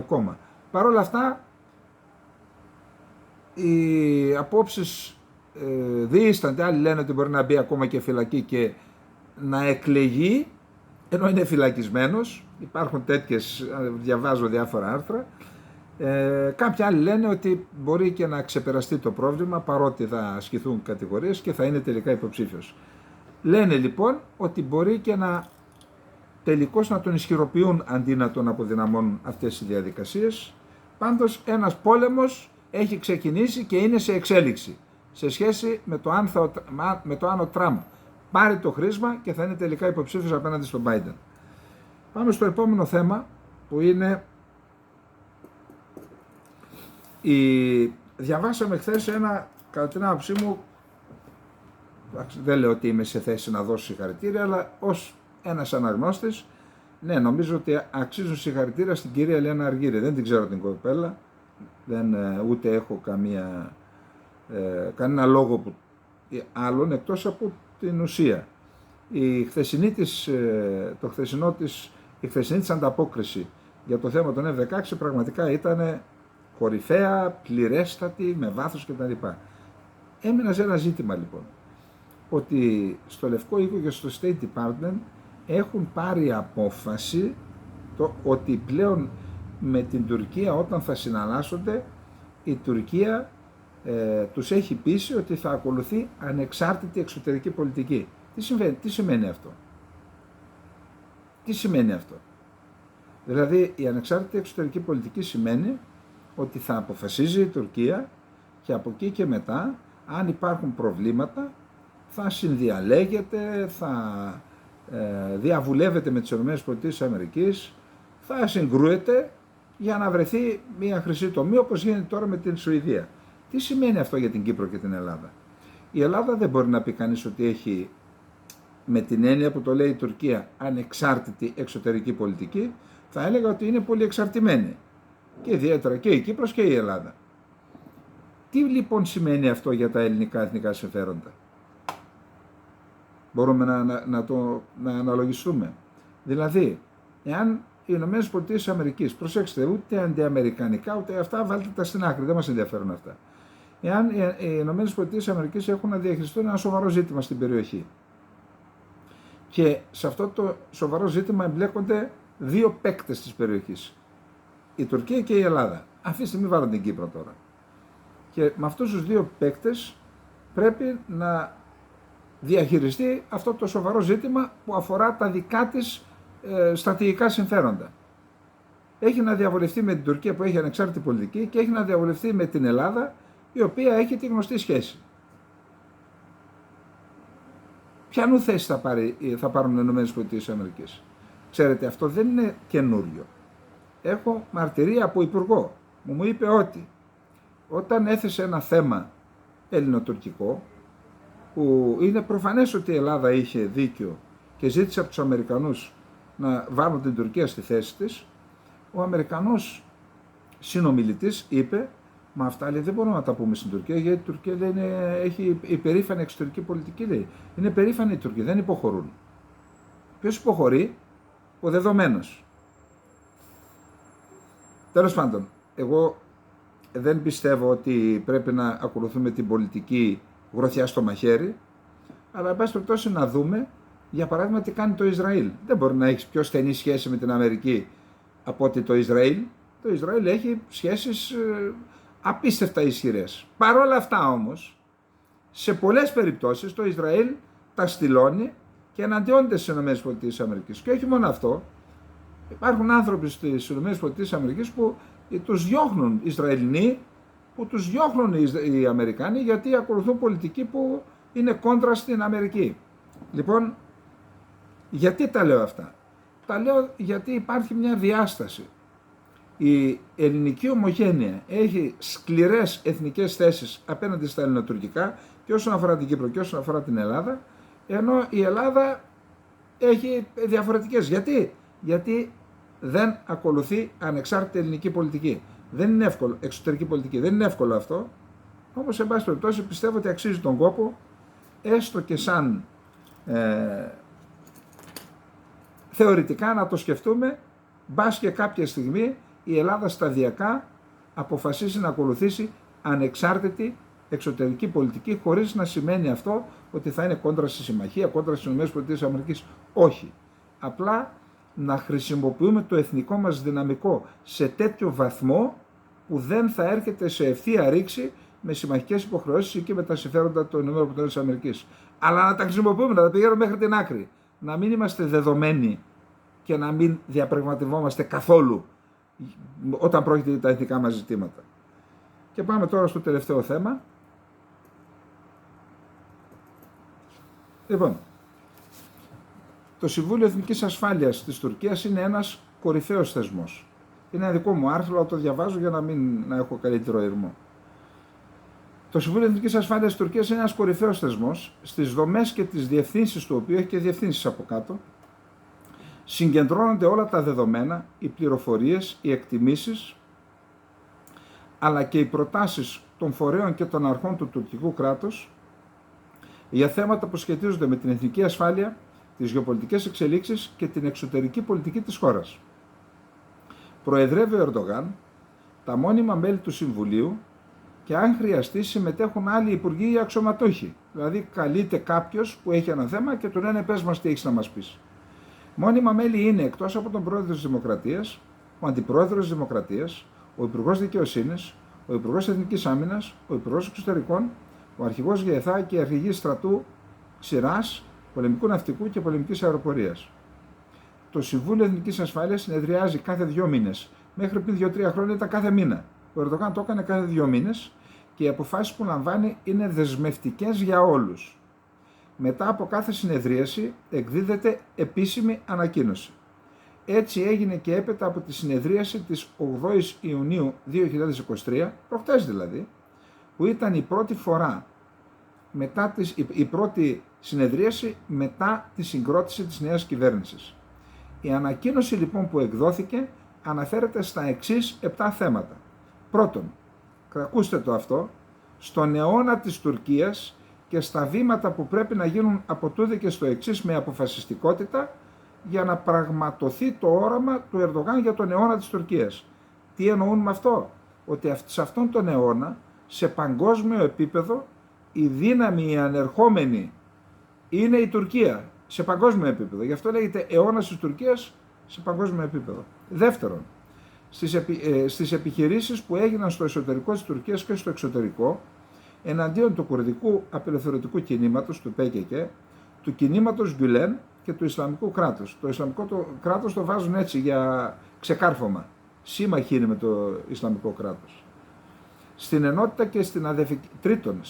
κόμμα. Παρ' όλα αυτά, οι απόψεις διήστανται. Άλλοι λένε ότι μπορεί να μπει ακόμα και φυλακή και να εκλεγεί, ενώ είναι φυλακισμένος. Υπάρχουν τέτοιες, διαβάζω διάφορα άρθρα. Κάποιοι άλλοι λένε ότι μπορεί και να ξεπεραστεί το πρόβλημα, παρότι θα ασκηθούν κατηγορίες και θα είναι τελικά υποψήφιος. Λένε λοιπόν ότι μπορεί και τελικώς να τον ισχυροποιούν αντί να τον αποδυναμώνουν αυτές οι διαδικασίες. Πάντως ένας πόλεμος έχει ξεκινήσει και είναι σε εξέλιξη σε σχέση με το αν ο Τραμπ πάρει το χρήσμα και θα είναι τελικά υποψήφιος απέναντι στον Biden. Πάμε στο επόμενο θέμα που είναι διαβάσαμε χθες ένα, κατά την άποψή μου, δεν λέω ότι είμαι σε θέση να δώσω συγχαρητήρια, αλλά ως ένας αναγνώστης, ναι, νομίζω ότι αξίζουν συγχαρητήρια στην κυρία Ελένα Αργύρη. Δεν την ξέρω την κοπέλα, ούτε έχω κανένα λόγο άλλον εκτός από την ουσία. Η χθεσινή της ανταπόκριση για το θέμα των F-16 πραγματικά ήταν κορυφαία, πληρέστατη, με βάθος κτλ. Έμεινα σε ένα ζήτημα λοιπόν, ότι στο Λευκό Οίκο και στο State Department έχουν πάρει απόφαση ότι πλέον με την Τουρκία όταν θα συναλλάσσονται, η Τουρκία τους έχει πείσει ότι θα ακολουθεί ανεξάρτητη εξωτερική πολιτική. Τι σημαίνει αυτό? Τι σημαίνει αυτό? Δηλαδή η ανεξάρτητη εξωτερική πολιτική σημαίνει ότι θα αποφασίζει η Τουρκία και από εκεί και μετά, αν υπάρχουν προβλήματα, θα συνδιαλέγεται, θα διαβουλεύεται με τις ΗΠΑ, θα συγκρούεται για να βρεθεί μια χρυσή τομή, όπως γίνεται τώρα με την Σουηδία. Τι σημαίνει αυτό για την Κύπρο και την Ελλάδα? Η Ελλάδα δεν μπορεί να πει κανείς ότι έχει, με την έννοια που το λέει η Τουρκία, ανεξάρτητη εξωτερική πολιτική. Θα έλεγα ότι είναι πολύ εξαρτημένη. Και ιδιαίτερα και η Κύπρος και η Ελλάδα. Τι λοιπόν σημαίνει αυτό για τα ελληνικά εθνικά συμφέροντα? Μπορούμε να αναλογιστούμε. Δηλαδή, εάν οι ΗΠΑ, προσέξτε, ούτε αντιαμερικανικά, ούτε αυτά, βάλτε τα στην άκρη, δεν μας ενδιαφέρουν αυτά. Εάν οι ΗΠΑ έχουν να διαχειριστούν ένα σοβαρό ζήτημα στην περιοχή και σε αυτό το σοβαρό ζήτημα εμπλέκονται δύο παίκτες της περιοχής, η Τουρκία και η Ελλάδα. Αυτή τη στιγμή βάλουν την Κύπρο τώρα. Και με αυτούς τους δύο παίκτες πρέπει να διαχειριστεί αυτό το σοβαρό ζήτημα που αφορά τα δικά της στρατηγικά συμφέροντα. Έχει να διαβολευτεί με την Τουρκία που έχει ανεξάρτητη πολιτική και έχει να διαβολευτεί με την Ελλάδα, η οποία έχει τη γνωστή σχέση. Ποιανού θέση θα πάρουν οι ΗΠΑ? Ξέρετε, αυτό δεν είναι καινούριο. Έχω μαρτυρία από υπουργό. Μου είπε ότι όταν έθεσε ένα θέμα ελληνοτουρκικό, που είναι προφανές ότι η Ελλάδα είχε δίκιο και ζήτησε από τους Αμερικανούς να βάλουν την Τουρκία στη θέση της, ο Αμερικανός συνομιλητής είπε, Μα αυτά λέει δεν μπορούμε να τα πούμε στην Τουρκία, γιατί η Τουρκία λέει, έχει υπερήφανη εξωτερική πολιτική. Λέει. Είναι περήφανη η Τουρκία, δεν υποχωρούν. Ποιος υποχωρεί? Ο δεδομένος. Τέλος πάντων, εγώ δεν πιστεύω ότι πρέπει να ακολουθούμε την πολιτική γροθιά στο μαχαίρι, αλλά εν πάση περιπτώσει να δούμε, για παράδειγμα, τι κάνει το Ισραήλ. Δεν μπορεί να έχει πιο στενή σχέση με την Αμερική από ότι το Ισραήλ. Το Ισραήλ έχει σχέσεις απίστευτα ισχυρές. Παρ' όλα αυτά όμως, σε πολλές περιπτώσεις το Ισραήλ τα στυλώνει και εναντιώνεται στις ΗΠΑ. Και όχι μόνο αυτό, υπάρχουν άνθρωποι στις ΗΠΑ που τους διώχνουν Ισραηλινοί, που τους διώχνουν οι Αμερικάνοι γιατί ακολουθούν πολιτική που είναι κόντρα στην Αμερική. Λοιπόν, γιατί τα λέω αυτά? Τα λέω γιατί υπάρχει μια διάσταση. Η ελληνική ομογένεια έχει σκληρές εθνικές θέσεις απέναντι στα ελληνοτουρκικά και όσον αφορά την Κύπρο και όσον αφορά την Ελλάδα, ενώ η Ελλάδα έχει διαφορετικές. Γιατί δεν ακολουθεί ανεξάρτητη ελληνική πολιτική. Δεν είναι εύκολο, εξωτερική πολιτική. Δεν είναι εύκολο αυτό. Όμως, εν πάση περιπτώσει, πιστεύω ότι αξίζει τον κόπο, έστω και σαν θεωρητικά να το σκεφτούμε, μπας και κάποια στιγμή η Ελλάδα σταδιακά αποφασίσει να ακολουθήσει ανεξάρτητη εξωτερική πολιτική, χωρίς να σημαίνει αυτό ότι θα είναι κόντρα στη συμμαχία, κόντρα στις ΗΠΑ. Όχι. Απλά να χρησιμοποιούμε το εθνικό μας δυναμικό σε τέτοιο βαθμό που δεν θα έρχεται σε ευθεία ρήξη με συμμαχικές υποχρεώσεις και με τα συμφέροντα των ΗΠΑ. Αλλά να τα χρησιμοποιούμε, να τα πηγαίνουμε μέχρι την άκρη. Να μην είμαστε δεδομένοι και να μην διαπραγματευόμαστε καθόλου όταν πρόκειται για τα εθνικά μας ζητήματα. Και πάμε τώρα στο τελευταίο θέμα. Λοιπόν, το Συμβούλιο Εθνικής Ασφάλειας της Τουρκίας είναι ένας κορυφαίος θεσμός. Είναι ένα δικό μου άρθρο, αλλά το διαβάζω για να έχω καλύτερο ηρμό. Το Συμβούλιο Εθνικής Ασφάλειας της Τουρκίας είναι ένας κορυφαίος θεσμός, στις δομές και τις διευθύνσεις του οποίου, έχει και διευθύνσεις από κάτω, συγκεντρώνονται όλα τα δεδομένα, οι πληροφορίες, οι εκτιμήσεις, αλλά και οι προτάσεις των φορέων και των αρχών του τουρκικού κράτους για θέματα που σχετίζονται με την εθνική ασφάλεια, τις γεωπολιτικές εξελίξεις και την εξωτερική πολιτική της χώρας. Προεδρεύει ο Ερντογάν, τα μόνιμα μέλη του Συμβουλίου και αν χρειαστεί συμμετέχουν άλλοι υπουργοί ή αξιωματούχοι. Δηλαδή καλείται κάποιος που έχει ένα θέμα και του λένε πες μας τι έχεις να μας πεις. Μόνιμα μέλη είναι εκτός από τον πρόεδρο της Δημοκρατίας, ο αντιπρόεδρος της Δημοκρατίας, ο υπουργός Δικαιοσύνης, ο υπουργός Εθνικής Άμυνας, ο υπουργός Εξωτερικών, ο αρχηγός ΓΕΘΑ και οι αρχηγοί στρατού, ξηράς, πολεμικού ναυτικού και πολεμικής αεροπορίας. Το Συμβούλιο Εθνικής Ασφάλειας συνεδριάζει κάθε 2 μήνες. Μέχρι πριν 2-3 χρόνια ήταν κάθε μήνα. Ο Ερντογάν το έκανε κάθε 2 μήνες και οι αποφάσεις που λαμβάνει είναι δεσμευτικές για όλους. Μετά από κάθε συνεδρίαση εκδίδεται επίσημη ανακοίνωση. Έτσι έγινε και έπειτα από τη συνεδρίαση της 8ης Ιουνίου 2023, προχτές δηλαδή, που ήταν η πρώτη φορά, η πρώτη συνεδρίαση μετά τη συγκρότηση της νέας κυβέρνησης. Η ανακοίνωση λοιπόν που εκδόθηκε αναφέρεται στα εξής 7 θέματα. Πρώτον, ακούστε το αυτό, στον αιώνα της Τουρκίας και στα βήματα που πρέπει να γίνουν από τούδε και στο εξής με αποφασιστικότητα για να πραγματοθεί το όραμα του Ερντογάν για τον αιώνα της Τουρκίας. Τι εννοούν με αυτό? Ότι σε αυτόν τον αιώνα, σε παγκόσμιο επίπεδο, η δύναμη, η ανερχόμενη είναι η Τουρκία, σε παγκόσμιο επίπεδο. Γι' αυτό λέγεται αιώνας της Τουρκίας σε παγκόσμιο επίπεδο. Δεύτερον, στις επιχειρήσεις που έγιναν στο εσωτερικό της Τουρκίας και στο εξωτερικό, εναντίον του κουρδικού απελευθερωτικού κινήματος, του ΠΚΚ, του κινήματος Γκουλέν και του Ισλαμικού κράτους. Το Ισλαμικό κράτος το βάζουν έτσι για ξεκάρφωμα. Σύμμαχοι είναι με το Ισλαμικό κράτος. Στην ενότητα και τρίτον,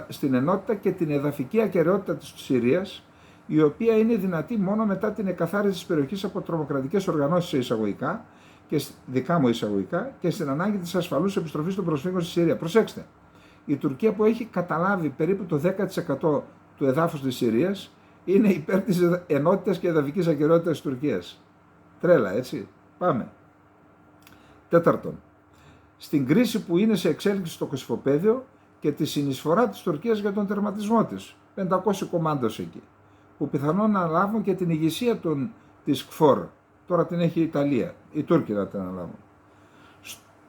στην ενότητα και την εδαφική ακεραιότητα της Συρίας, η οποία είναι δυνατή μόνο μετά την εκαθάριση της περιοχής από τρομοκρατικές οργανώσεις εισαγωγικά, και δικά μου εισαγωγικά, και στην ανάγκη της ασφαλούς επιστροφής των προσφύγων στη Συρία. Προσέξτε, η Τουρκία που έχει καταλάβει περίπου το 10% του εδάφους της Συρίας είναι υπέρ της ενότητας και εδαφικής ακεραιότητας της Τουρκίας. Τρέλα, έτσι. Πάμε. Τέταρτον, στην κρίση που είναι σε εξέλιξη στο Κωσυφοπαίδιο και τη συνεισφορά της Τουρκίας για τον τερματισμό της. 500 κομμάντος εκεί, που πιθανόν να αναλάβουν και την ηγεσία της ΚΦΟΡ. Τώρα την έχει η Ιταλία, οι Τούρκοι να την αναλάβουν.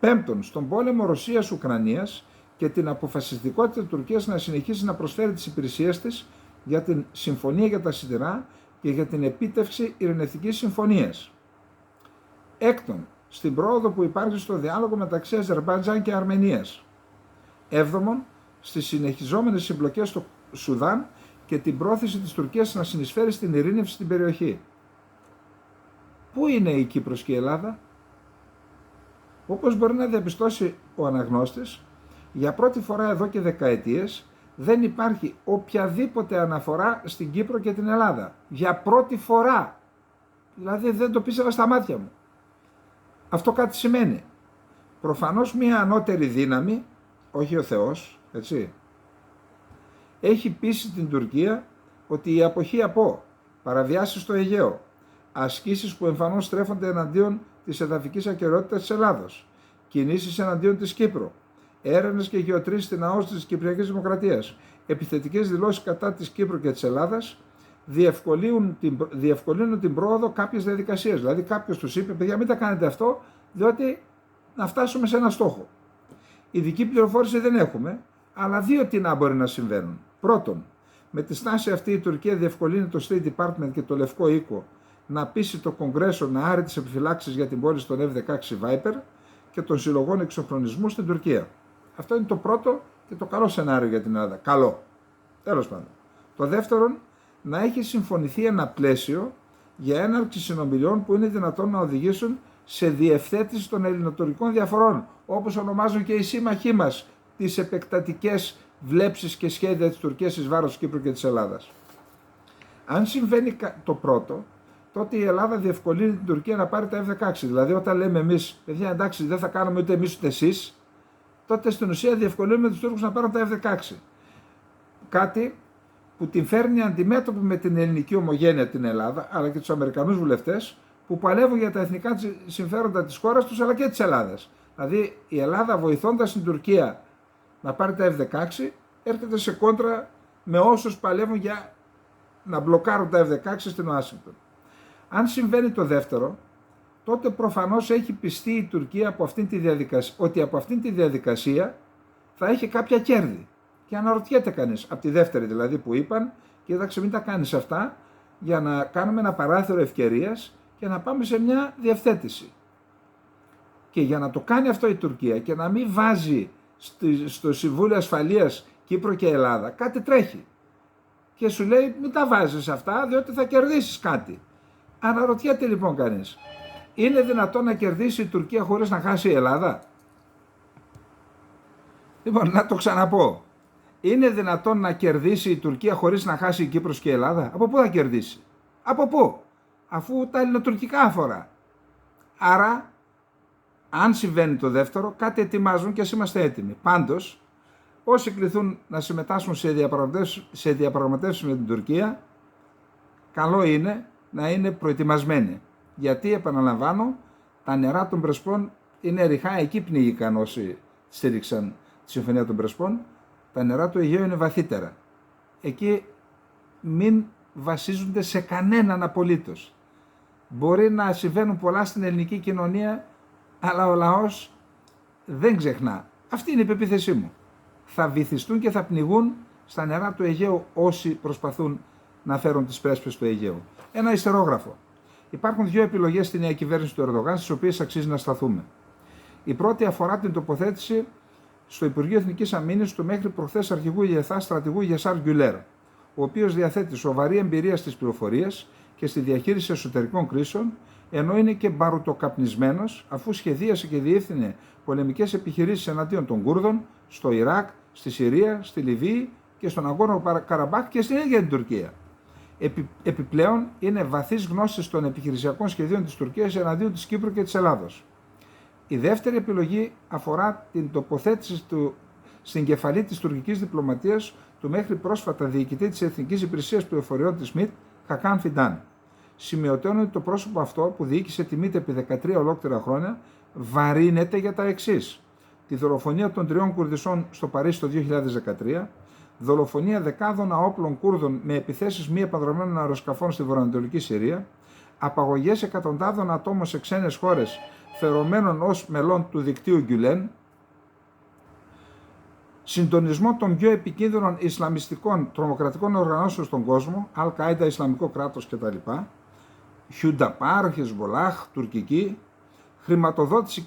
Πέμπτον, στον πόλεμο Ρωσίας-Ουκρανίας και την αποφασιστικότητα της Τουρκίας να συνεχίσει να προσφέρει τις υπηρεσίες της για την συμφωνία για τα σιτηρά και για την επίτευξη ειρηνευτικής συμφωνίας. Έκτον, στην πρόοδο που υπάρχει στο διάλογο μεταξύ Αζερμπαϊτζάν και Αρμενίας. Έβδομον, στις συνεχιζόμενες συμπλοκές στο Σουδάν και την πρόθεση της Τουρκίας να συνεισφέρει στην ειρήνευση στην περιοχή. Πού είναι η Κύπρος και η Ελλάδα? Όπως μπορεί να διαπιστώσει ο αναγνώστης, για πρώτη φορά εδώ και δεκαετίες δεν υπάρχει οποιαδήποτε αναφορά στην Κύπρο και την Ελλάδα. Για πρώτη φορά. Δηλαδή δεν το πίστευα στα μάτια μου. Αυτό κάτι σημαίνει. Προφανώς μια ανώτερη δύναμη, όχι ο Θεός, έτσι, έχει πείσει την Τουρκία ότι η αποχή από παραβιάσεις στο Αιγαίο, ασκήσεις που εμφανώς στρέφονται εναντίον της εδαφικής ακεραιότητας της Ελλάδος, κινήσεις εναντίον της Κύπρου, έρευνες και γεωτρήσεις στην αόστη της Κυπριακής Δημοκρατίας, επιθετικές δηλώσεις κατά της Κύπρου και της Ελλάδας, διευκολύνουν την πρόοδο κάποιες διαδικασίες. Δηλαδή κάποιος τους είπε, παιδιά, μην τα κάνετε αυτό, διότι να φτάσουμε σε ένα στόχο. Ειδική πληροφόρηση δεν έχουμε, αλλά δύο τινά μπορεί να συμβαίνουν. Πρώτον, με τη στάση αυτή η Τουρκία διευκολύνει το State Department και το Λευκό Οίκο να πείσει το Κογκρέσο να άρει τις επιφυλάξεις για την πώληση των F-16 Viper και των συλλογών εξοχρονισμού στην Τουρκία. Αυτό είναι το πρώτο και το καλό σενάριο για την Ελλάδα. Καλό. Τέλος πάντων. Το δεύτερον, να έχει συμφωνηθεί ένα πλαίσιο για έναρξη συνομιλιών που είναι δυνατόν να οδηγήσουν σε διευθέτηση των ελληνοτουρκικών διαφορών, όπως ονομάζουν και οι σύμμαχοί μας τις επεκτατικές βλέψεις και σχέδια της Τουρκίας εις βάρος της Κύπρου και της Ελλάδας. Αν συμβαίνει το πρώτο, τότε η Ελλάδα διευκολύνει την Τουρκία να πάρει τα F-16. Δηλαδή, όταν λέμε εμείς, παιδιά, εντάξει, δεν θα κάνουμε ούτε εμείς ούτε εσείς, τότε στην ουσία διευκολύνουμε τους Τούρκους να πάρουν τα F-16. Κάτι που την φέρνει αντιμέτωπη με την ελληνική ομογένεια την Ελλάδα, αλλά και τους Αμερικανούς βουλευτές, που παλεύουν για τα εθνικά συμφέροντα της χώρας τους, αλλά και της Ελλάδας. Δηλαδή, η Ελλάδα βοηθώντας την Τουρκία να πάρει τα F-16, έρχεται σε κόντρα με όσους παλεύουν για να μπλοκάρουν τα F-16 στην Ουάσιγκτον. Αν συμβαίνει το δεύτερο, τότε προφανώς έχει πιστεί η Τουρκία ότι από αυτήν τη διαδικασία θα έχει κάποια κέρδη. Και αναρωτιέται κανείς, από τη δεύτερη δηλαδή που είπαν, κοίταξε μην τα κάνεις αυτά, για να κάνουμε ένα παράθυρο ευκαιρίας και να πάμε σε μια διευθέτηση. Και για να το κάνει αυτό η Τουρκία και να μην βάζει στο Συμβούλιο Ασφαλείας Κύπρο και Ελλάδα, κάτι τρέχει. Και σου λέει μην τα βάζεις αυτά διότι θα κερδίσεις κάτι. Αναρωτιέται λοιπόν κανείς, είναι δυνατόν να κερδίσει η Τουρκία χωρίς να χάσει η Ελλάδα? Λοιπόν, να το ξαναπώ. Είναι δυνατόν να κερδίσει η Τουρκία χωρίς να χάσει η Κύπρος και η Ελλάδα? Από πού θα κερδίσει? Από πού? Αφού τα ελληνοτουρκικά αφορά. Άρα, αν συμβαίνει το δεύτερο, κάτι ετοιμάζουν και ας είμαστε έτοιμοι. Πάντως, όσοι κληθούν να συμμετάσχουν σε διαπραγματεύσεις με την Τουρκία, καλό είναι να είναι προετοιμασμένοι. Γιατί, επαναλαμβάνω, τα νερά των Πρεσπών είναι ριχά, εκεί πνίγηκαν όσοι στήριξαν τη Συμφωνία των Πρεσπών. Τα νερά του Αιγαίου είναι βαθύτερα. Εκεί μην βασίζονται σε κανέναν απολύτως. Μπορεί να συμβαίνουν πολλά στην ελληνική κοινωνία, αλλά ο λαός δεν ξεχνά. Αυτή είναι η πεποίθησή μου. Θα βυθιστούν και θα πνιγούν στα νερά του Αιγαίου όσοι προσπαθούν να φέρουν τις πρέσπες του Αιγαίου. Ένα ιστερόγραφο. Υπάρχουν δύο επιλογές στη νέα κυβέρνηση του Ερντογάν, στις οποίες αξίζει να σταθούμε. Η πρώτη αφορά την τοποθέτηση στο Υπουργείο Εθνικής Αμήνης του μέχρι προχθές αρχηγού ΙΕΘΑ στρατηγού Γιασάρ Γκιουλέρ, ο οποίος διαθέτει σοβαρή εμπειρία στις πληροφορίες και στη διαχείριση εσωτερικών κρίσεων, ενώ είναι και μπαρουτοκαπνισμένος, αφού σχεδίασε και διεύθυνε πολεμικές επιχειρήσεις εναντίον των Κούρδων στο Ιράκ, στη Συρία, στη Λιβύη και στον Αγκόρνο Καραμπάχ και στην ίδια την Τουρκία. Επιπλέον, είναι βαθύς γνώσης των επιχειρησιακών σχεδίων της Τουρκίας εναντίον της Κύπρου και της Ελλάδος. Η δεύτερη επιλογή αφορά την τοποθέτηση στην κεφαλή της τουρκικής διπλωματίας του μέχρι πρόσφατα διοικητή της Εθνικής Υπηρεσίας Πληροφοριών της ΜΙΤ, Χακάν Φιντάν. Σημειωτώνει ότι το πρόσωπο αυτό που διοίκησε τη ΜΙΤ επί 13 ολόκληρα χρόνια βαρύνεται για τα εξής. τη δολοφονία των 3 Κουρδισσών στο Παρίσι το 2013, δολοφονία δεκάδων αόπλων Κούρδων με επιθέσεις μη επανδρομένων αεροσκαφών στη βορειοανατολική Συρία, απαγωγές εκατοντάδων ατόμων σε ξένες χώρες φερωμένων ως μελών του δικτύου Γκιουλέν, συντονισμό των πιο επικίνδυνων ισλαμιστικών τρομοκρατικών οργανώσεων στον κόσμο, Αλ-Κάιντα, Ισλαμικό κράτος κτλ., Χιουνταπάρ, Χεσμολάχ, τουρκική, χρηματοδότηση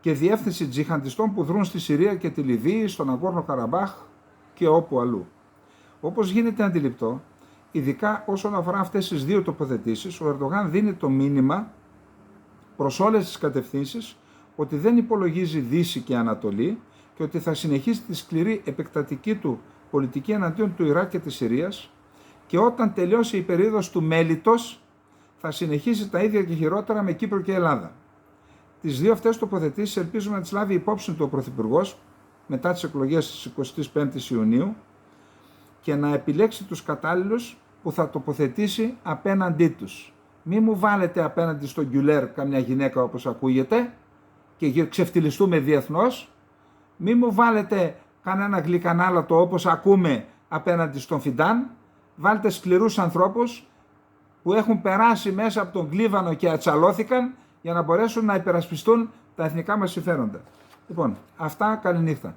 και διεύθυνση τζιχαντιστών που δρούν στη Συρία και τη Λιβύη, στον Αγκόρνο Καραμπάχ και όπου αλλού. Όπως γίνεται αντιληπτό, ειδικά όσον αφορά αυτές τις δύο τοποθετήσεις, ο Ερντογάν δίνει το μήνυμα προς όλες τις κατευθύνσεις ότι δεν υπολογίζει Δύση και Ανατολή και ότι θα συνεχίσει τη σκληρή επεκτατική του πολιτική εναντίον του Ιράκ και της Συρίας και όταν τελειώσει η περίοδος του μέλιτος θα συνεχίσει τα ίδια και χειρότερα με Κύπρο και Ελλάδα. Τις δύο αυτές τοποθετήσεις ελπίζουμε να τις λάβει υπόψη του ο Πρωθυπουργός μετά τις εκλογές της 25ης Ιουνίου και να επιλέξει τους κατάλληλους που θα τοποθετήσει απέναντί τους. Μη μου βάλετε απέναντι στον Γκιουλέρ καμιά γυναίκα όπως ακούγεται και ξεφτυλιστούμε διεθνώς. Μη μου βάλετε κανένα γλυκανάλατο όπως ακούμε απέναντι στον Φιντάν. Βάλτε σκληρούς ανθρώπους που έχουν περάσει μέσα από τον κλίβανο και ατσαλώθηκαν για να μπορέσουν να υπερασπιστούν τα εθνικά μας συμφέροντα. Λοιπόν, αυτά, καληνύχτα.